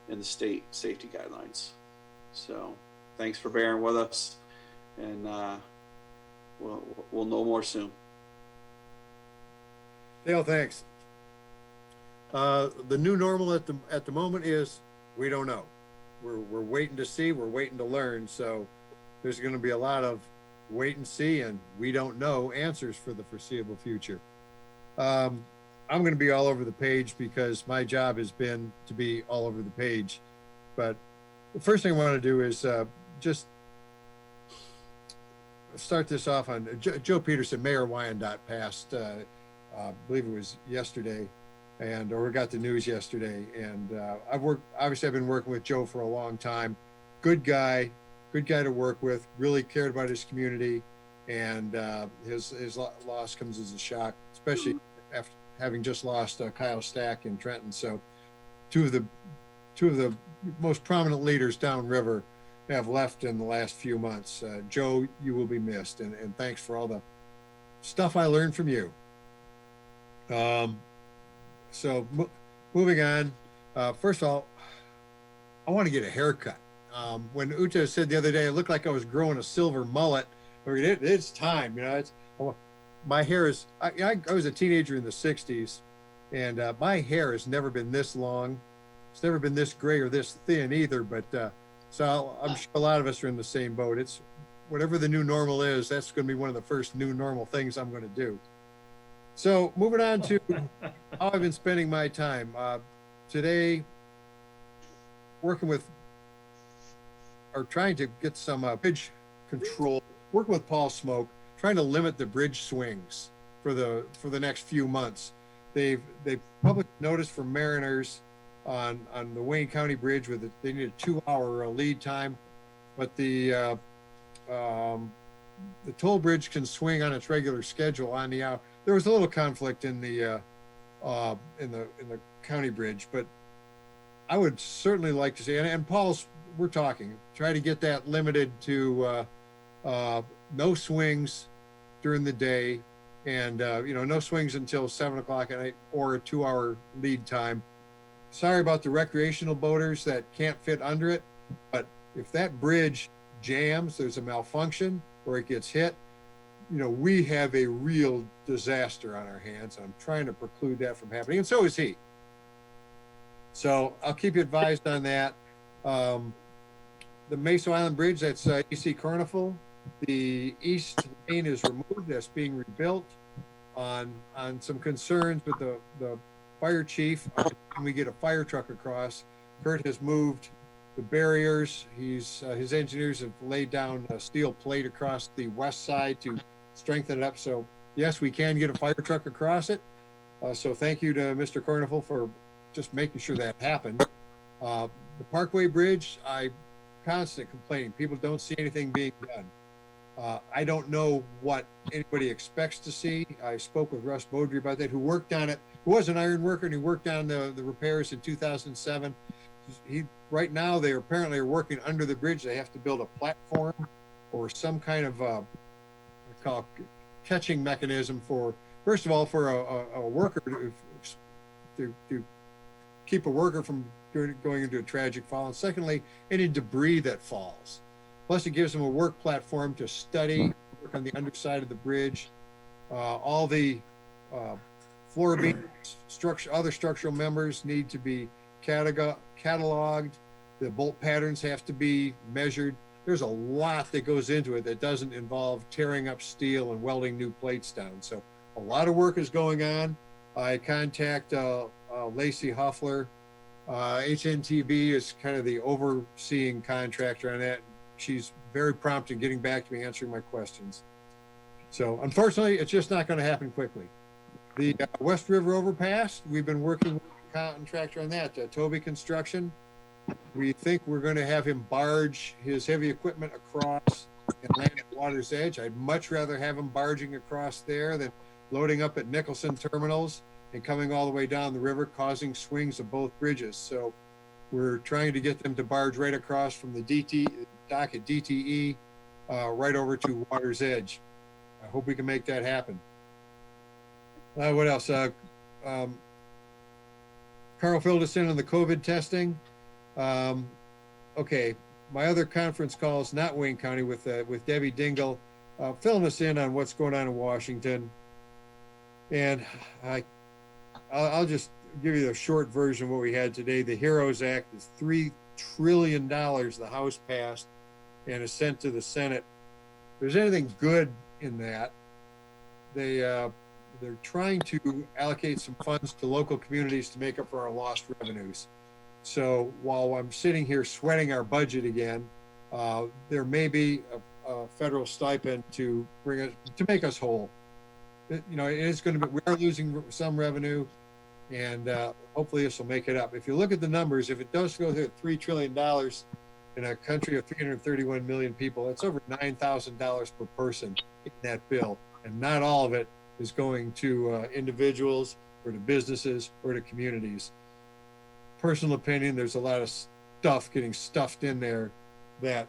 and the state safety guidelines. So thanks for bearing with us, and we'll know more soon. Dale, thanks. The new normal at the moment is, we don't know. We're waiting to see, we're waiting to learn. So there's going to be a lot of wait and see, and we don't know answers for the foreseeable future. I'm going to be all over the page because my job has been to be all over the page. But the first thing I want to do is just start this off on Joe Peterson. Mayor Wyandotte passed, I believe it was yesterday, or we got the news yesterday. And I've been working with Joe for a long time. Good guy to work with, really cared about his community, and his loss comes as a shock, especially after having just lost Kyle Stack in Trenton. So two of the most prominent leaders downriver have left in the last few months. Joe, you will be missed, and thanks for all the stuff I learned from you. So moving on, first of all, I want to get a haircut. When Uta said the other day, it looked like I was growing a silver mullet, It's time, my hair is, I was a teenager in the 60s, and my hair has never been this long. It's never been this gray or this thin either, but so I'm sure a lot of us are in the same boat. It's whatever the new normal is, that's going to be one of the first new normal things I'm going to do. So moving on to how I've been spending my time. Today, working with, or trying to get some bridge control, working with Paul Smoke, trying to limit the bridge swings for the next few months. They published notice for mariners on the Wayne County Bridge with they need a 2-hour lead time, but the toll bridge can swing on its regular schedule on the hour. There was a little conflict in the county bridge, but I would certainly like to see, and Paul's, we're talking, try to get that limited to no swings during the day, and no swings until 7 o'clock at night or a 2-hour lead time. Sorry about the recreational boaters that can't fit under it, but if that bridge jams, there's a malfunction or it gets hit, we have a real disaster on our hands. I'm trying to preclude that from happening, and so is he. So I'll keep you advised on that. The Mesa Island Bridge, that's EC Carnival. The east lane is removed. That's being rebuilt on some concerns with the fire chief. When we get a fire truck across, Kurt has moved the barriers. His engineers have laid down a steel plate across the west side to strengthen it up. So yes, we can get a fire truck across it. So thank you to Mr. Carnival for just making sure that happened. The Parkway Bridge, I constant complaining. People don't see anything being done. I don't know what anybody expects to see. I spoke with Russ Beaudry about that, who worked on it, who was an iron worker, and he worked on the repairs in 2007. Right now, they apparently are working under the bridge. They have to build a platform or some kind of catching mechanism for, first of all, for a worker to keep a worker from going into a tragic fall, and secondly, any debris that falls. Plus, it gives them a work platform to study, work on the underside of the bridge. All the floor beams, other structural members need to be cataloged. The bolt patterns have to be measured. There's a lot that goes into it that doesn't involve tearing up steel and welding new plates down. So a lot of work is going on. I contact Lacey Huffler. HNTB is kind of the overseeing contractor on that. She's very prompt in getting back to me, answering my questions. So unfortunately, it's just not going to happen quickly. The West River Overpass, we've been working with the contractor on that, Toby Construction. We think we're going to have him barge his heavy equipment across and land at Water's Edge. I'd much rather have him barging across there than loading up at Nicholson terminals and coming all the way down the river, causing swings of both bridges. So we're trying to get them to barge right across from the dock at DTE right over to Water's Edge. I hope we can make that happen. What else? Carl filled us in on the COVID testing. Okay, my other conference calls, not Wayne County, with Debbie Dingle, filling us in on what's going on in Washington. And I'll just give you the short version of what we had today. The HEROES Act is $3 trillion the House passed and is sent to the Senate. If there's anything good in that, they're trying to allocate some funds to local communities to make up for our lost revenues. So while I'm sitting here sweating our budget again, there may be a federal stipend to make us whole. It is going to be, we are losing some revenue, and hopefully this will make it up. If you look at the numbers, if it does go through $3 trillion in a country of 331 million people, that's over $9,000 per person in that bill. And not all of it is going to individuals or to businesses or to communities. Personal opinion, there's a lot of stuff getting stuffed in there that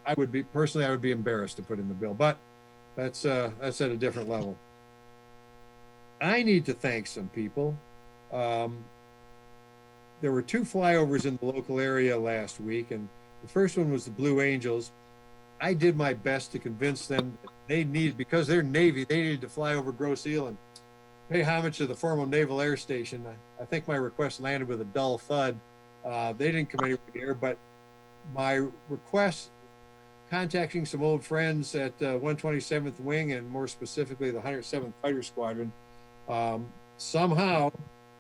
I would be embarrassed to put in the bill, but that's at a different level. I need to thank some people. There were 2 flyovers in the local area last week, and the first one was the Blue Angels. I did my best to convince them that they need, because they're Navy, they needed to fly over Grosse and pay homage to the former Naval Air Station. I think my request landed with a dull thud. They didn't come anywhere near, but my request, contacting some old friends at 127th Wing and more specifically the 107th Fighter Squadron, somehow,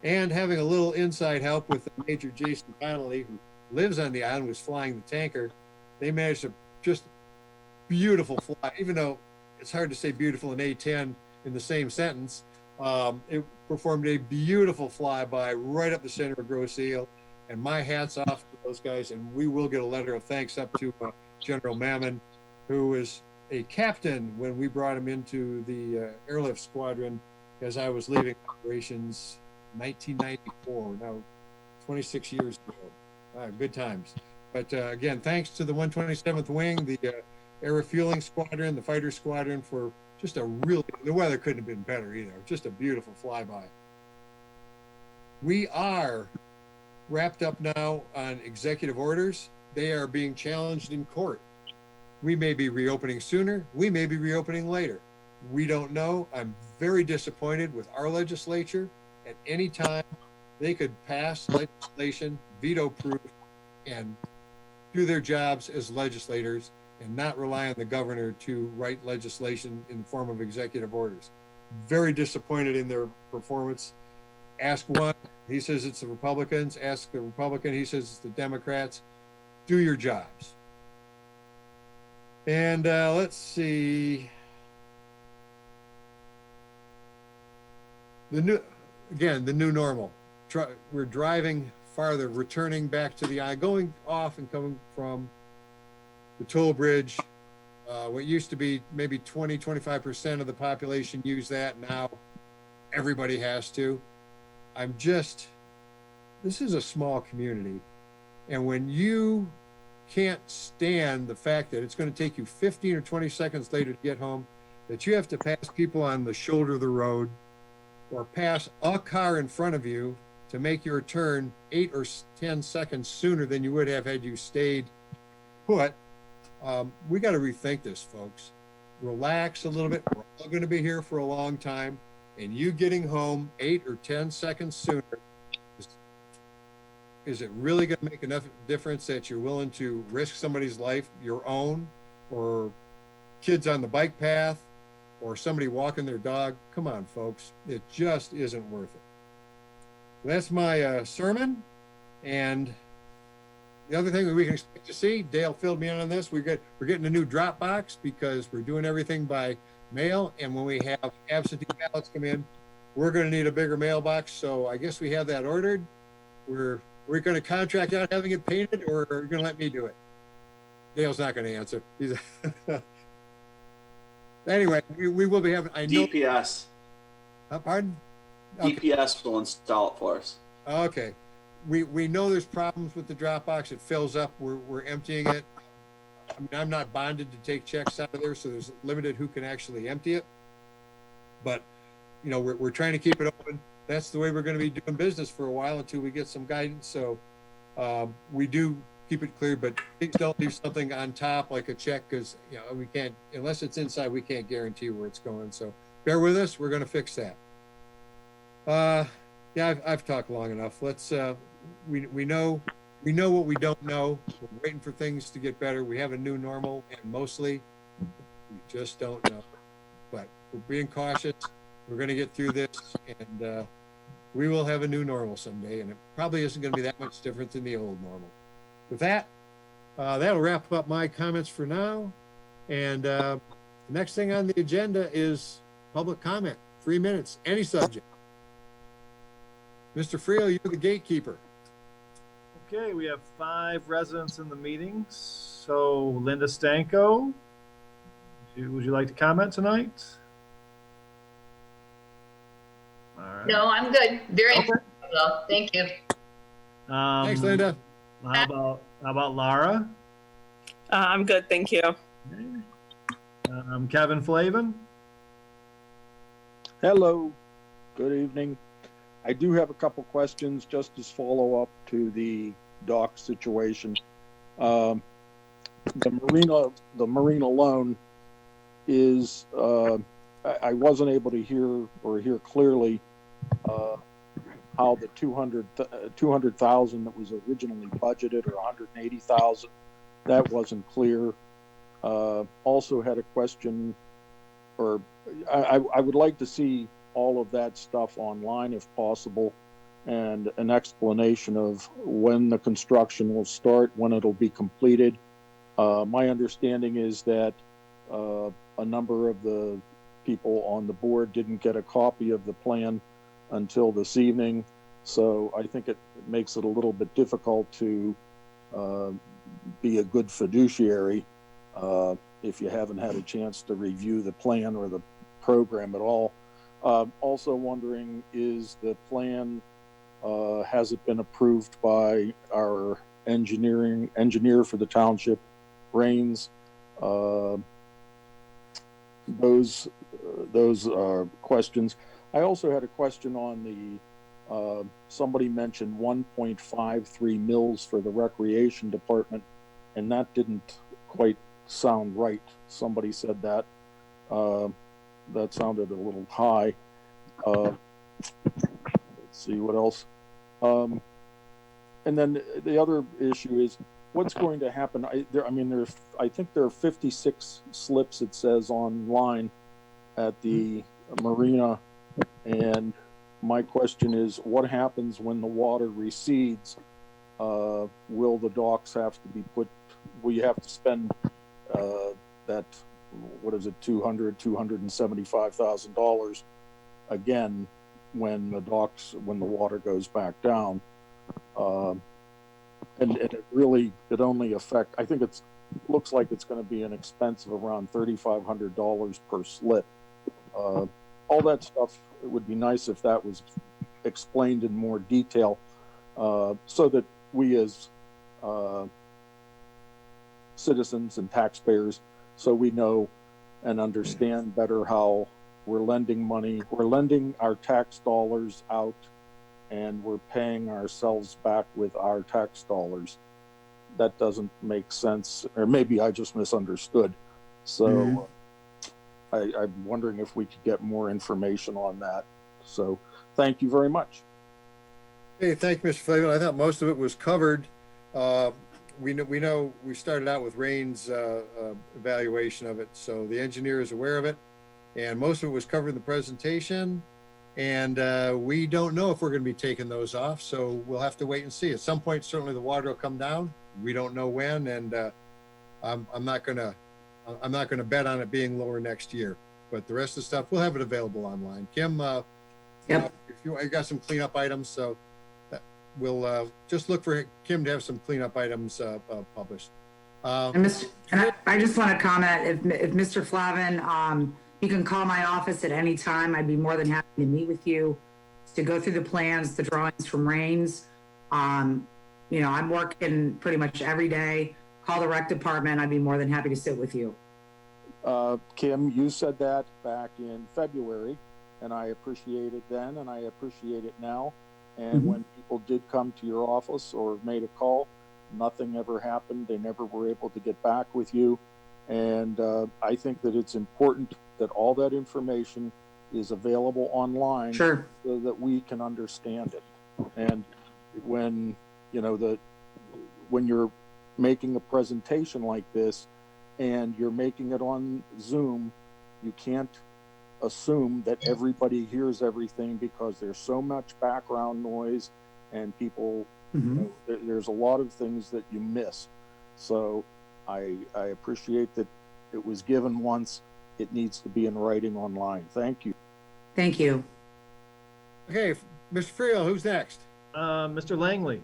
and having a little inside help with Major Jason Connolly, who lives on the island, was flying the tanker, they managed to just beautiful fly, even though it's hard to say beautiful and A10 in the same sentence. It performed a beautiful flyby right up the center of Grosse Ile, and my hat's off to those guys. And we will get a letter of thanks up to General Mammon, who was a captain when we brought him into the airlift squadron as I was leaving operations 1994, now 26 years ago. Good times. But again, thanks to the 127th Wing, the Air Refueling Squadron, the Fighter Squadron, for just a really, the weather couldn't have been better either. Just a beautiful flyby. We are wrapped up now on executive orders. They are being challenged in court. We may be reopening sooner. We may be reopening later. We don't know. I'm very disappointed with our legislature. At any time, they could pass legislation, veto-proof, and do their jobs as legislators and not rely on the governor to write legislation in the form of executive orders. Very disappointed in their performance. Ask one, he says it's the Republicans. Ask the Republican, he says it's the Democrats. Do your jobs. And let's see. The new normal. We're driving farther, returning back to the eye, going off and coming from the toll bridge. What used to be maybe 20-25% of the population use that. Now everybody has to. This is a small community. And when you can't stand the fact that it's going to take you 15 or 20 seconds later to get home, that you have to pass people on the shoulder of the road or pass a car in front of you to make your turn 8 or 10 seconds sooner than you would have had you stayed put, we got to rethink this, folks. Relax a little bit. We're all going to be here for a long time, and you getting home 8 or 10 seconds sooner, is it really going to make enough difference that you're willing to risk somebody's life, your own, or kids on the bike path, or somebody walking their dog? Come on, folks. It just isn't worth it. That's my sermon. And the other thing that we can expect to see, Dale filled me in on this, we're getting a new drop box because we're doing everything by mail. And when we have absentee ballots come in, we're going to need a bigger mailbox. So I guess we have that ordered. We're going to contract out having it painted, or are you going to let me do it? Dale's not going to answer. Anyway, we will be having, I know. DPS. Pardon? Okay. DPS will install it for us. Okay. We know there's problems with the Dropbox. It fills up. We're emptying it. I mean, I'm not bonded to take checks out of there, so there's limited who can actually empty it. But, you know, we're trying to keep it open. That's the way we're going to be doing business for a while until we get some guidance. So we do keep it clear, but please don't leave something on top like a check, because, you know, we can't, unless it's inside, we can't guarantee where it's going. So bear with us. We're going to fix that. Yeah, I've talked long enough. Let's, we know what we don't know. We're waiting for things to get better. We have a new normal, and mostly we just don't know. But we're being cautious. We're going to get through this, and we will have a new normal someday, and it probably isn't going to be that much different than the old normal. With that, that'll wrap up my comments for now. And the next thing on the agenda is public comment. 3 minutes, any subject. Mr. Friel, you're the gatekeeper. Okay, we have 5 residents in the meeting. So Linda Stanko, would you like to comment tonight? All right. No, I'm good. Very impressive though. Thank you. Thanks, Linda. How about Lara? I'm good, thank you. Kevin Flavin? Hello, good evening. I do have a couple questions just as follow-up to the dock situation. the Marina loan is, I wasn't able to hear clearly how the 200,000 that was originally budgeted, or 180,000, that wasn't clear. Also had a question, or I would like to see all of that stuff online if possible, and an explanation of when the construction will start, when it'll be completed. My understanding is that a number of the people on the board didn't get a copy of the plan until this evening, so I think it makes it a little bit difficult to be a good fiduciary if you haven't had a chance to review the plan or the program at all. Also wondering, is the plan, has it been approved by our engineer for the township, Rains? Those are questions. I also had a question on the, somebody mentioned 1.53 mils for the recreation department, and that didn't quite sound right. Somebody said that. That sounded a little high. Let's see what else. And then the other issue is what's going to happen. I think there are 56 slips, it says online at the Marina, and my question is, what happens when the water recedes? Will the docks have to be put, will you have to spend that, what is it, $275,000 again when the water goes back down? And it only affect, I think looks like it's going to be an expense of around $3,500 per slip. All that stuff, it would be nice if that was explained in more detail, so that we as citizens and taxpayers, so we know and understand better how we're lending money, we're lending our tax dollars out, and we're paying ourselves back with our tax dollars. That doesn't make sense, or maybe I just misunderstood. So I'm wondering if we could get more information on that. So thank you very much. Hey, thank you, Mr. Flavin. I thought most of it was covered. We know we started out with Rain's evaluation of it, so the engineer is aware of it, and most of it was covered in the presentation. And we don't know if we're going to be taking those off, so we'll have to wait and see. At some point, certainly the water will come down. We don't know when, and I'm not going to bet on it being lower next year. But the rest of the stuff, we'll have it available online. Kim, if you got some cleanup items, so we'll just look for Kim to have some cleanup items published. And I just want to comment, if Mr. Flavin, you can call my office at any time. I'd be more than happy to meet with you to go through the plans, the drawings from Rains. I'm working pretty much every day. Call the rec department. I'd be more than happy to sit with you. Kim, you said that back in February, and I appreciate it then, and I appreciate it now. And when people did come to your office or made a call, nothing ever happened. They never were able to get back with you. And I think that it's important that all that information is available online, so that we can understand it. And when you're making a presentation like this and you're making it on Zoom, you can't assume that everybody hears everything, because there's so much background noise and people, there's a lot of things that you miss. So I appreciate that it was given once. It needs to be in writing online. Thank you. Thank you. Okay, Mr. Friel, who's next? Mr. Langley.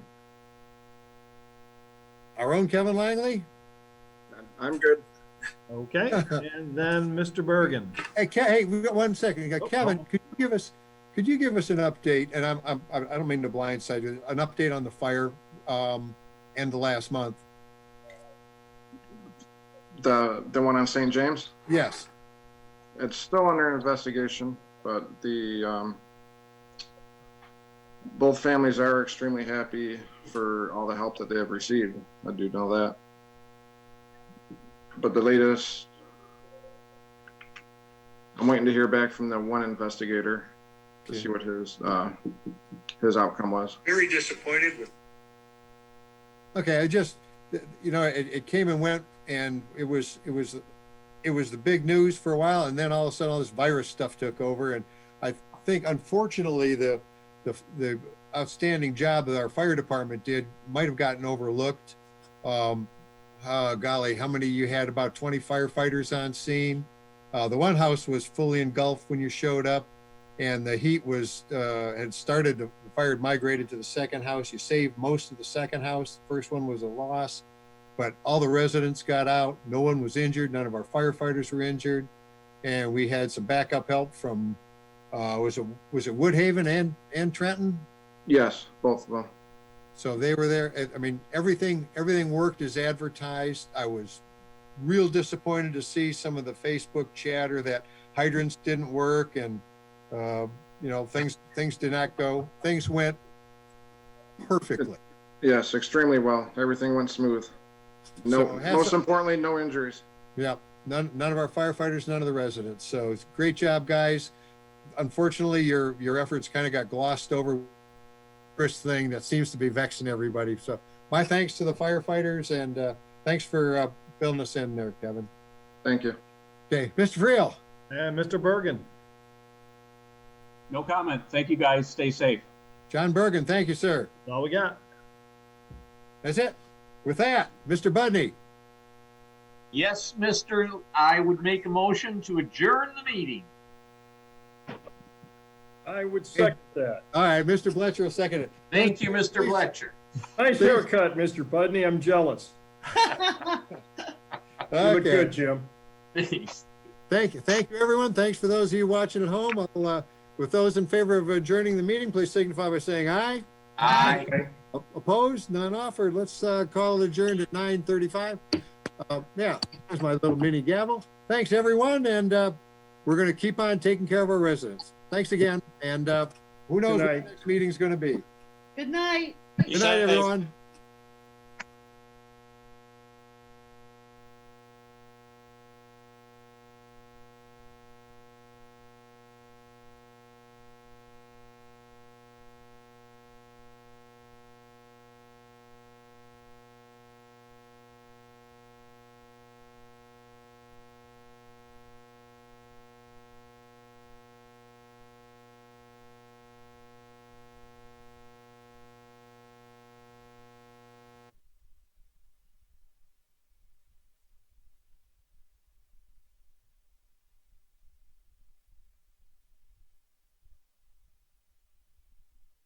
Our own Kevin Langley? I'm good. Okay, and then Mr. Bergen. Hey, we got 1 second. Kevin, could you give us an update? And I don't mean to blindside you. An update on the fire end of last month. The one on St. James? Yes. It's still under investigation, but both families are extremely happy for all the help that they have received. I do know that. but the latest, I'm waiting to hear back from the one investigator to see what his outcome was. Very disappointed with. Okay, it came and went, and it was the big news for a while, and then all of a sudden all this virus stuff took over, and I think unfortunately the outstanding job that our fire department did might have gotten overlooked. Golly, how many you had? About 20 firefighters on scene. The one house was fully engulfed when you showed up, and the heat had started. The fire had migrated to the second house. You saved most of the second house. The first one was a loss, but all the residents got out. No one was injured. None of our firefighters were injured, and we had some backup help from was it Woodhaven and Trenton? Yes, both of them. So they were there. I mean, everything worked as advertised. I was real disappointed to see some of the Facebook chatter that hydrants didn't work and things did not go. Things went perfectly. Yes, extremely well. Everything went smooth. Most importantly, no injuries. Yeah, none of our firefighters, none of the residents. So it's great job, guys. Unfortunately, your efforts kind of got glossed over. First thing that seems to be vexing everybody. So my thanks to the firefighters, and thanks for filling us in there, Kevin. Thank you. Okay, Mr. Friel. And Mr. Bergen. No comment. Thank you, guys. Stay safe. John Bergen, thank you, sir. That's all we got. That's it. With that, Mr. Budney. Yes, I would make a motion to adjourn the meeting. I would second that. All right, Mr. Bloetscher will second it. Thank you, Mr. Bloetscher. Nice haircut, Mr. Budney. I'm jealous. You look good, Jim. Thanks. Thank you, everyone. Thanks for those of you watching at home. With those in favor of adjourning the meeting, please signify by saying aye. Aye. Opposed? None offered. Let's call it adjourned at 9:35. Yeah, there's my little mini gavel. Thanks, everyone, and we're going to keep on taking care of our residents. Thanks again, and who knows what the next meeting's going to be. Good night. Good night, everyone.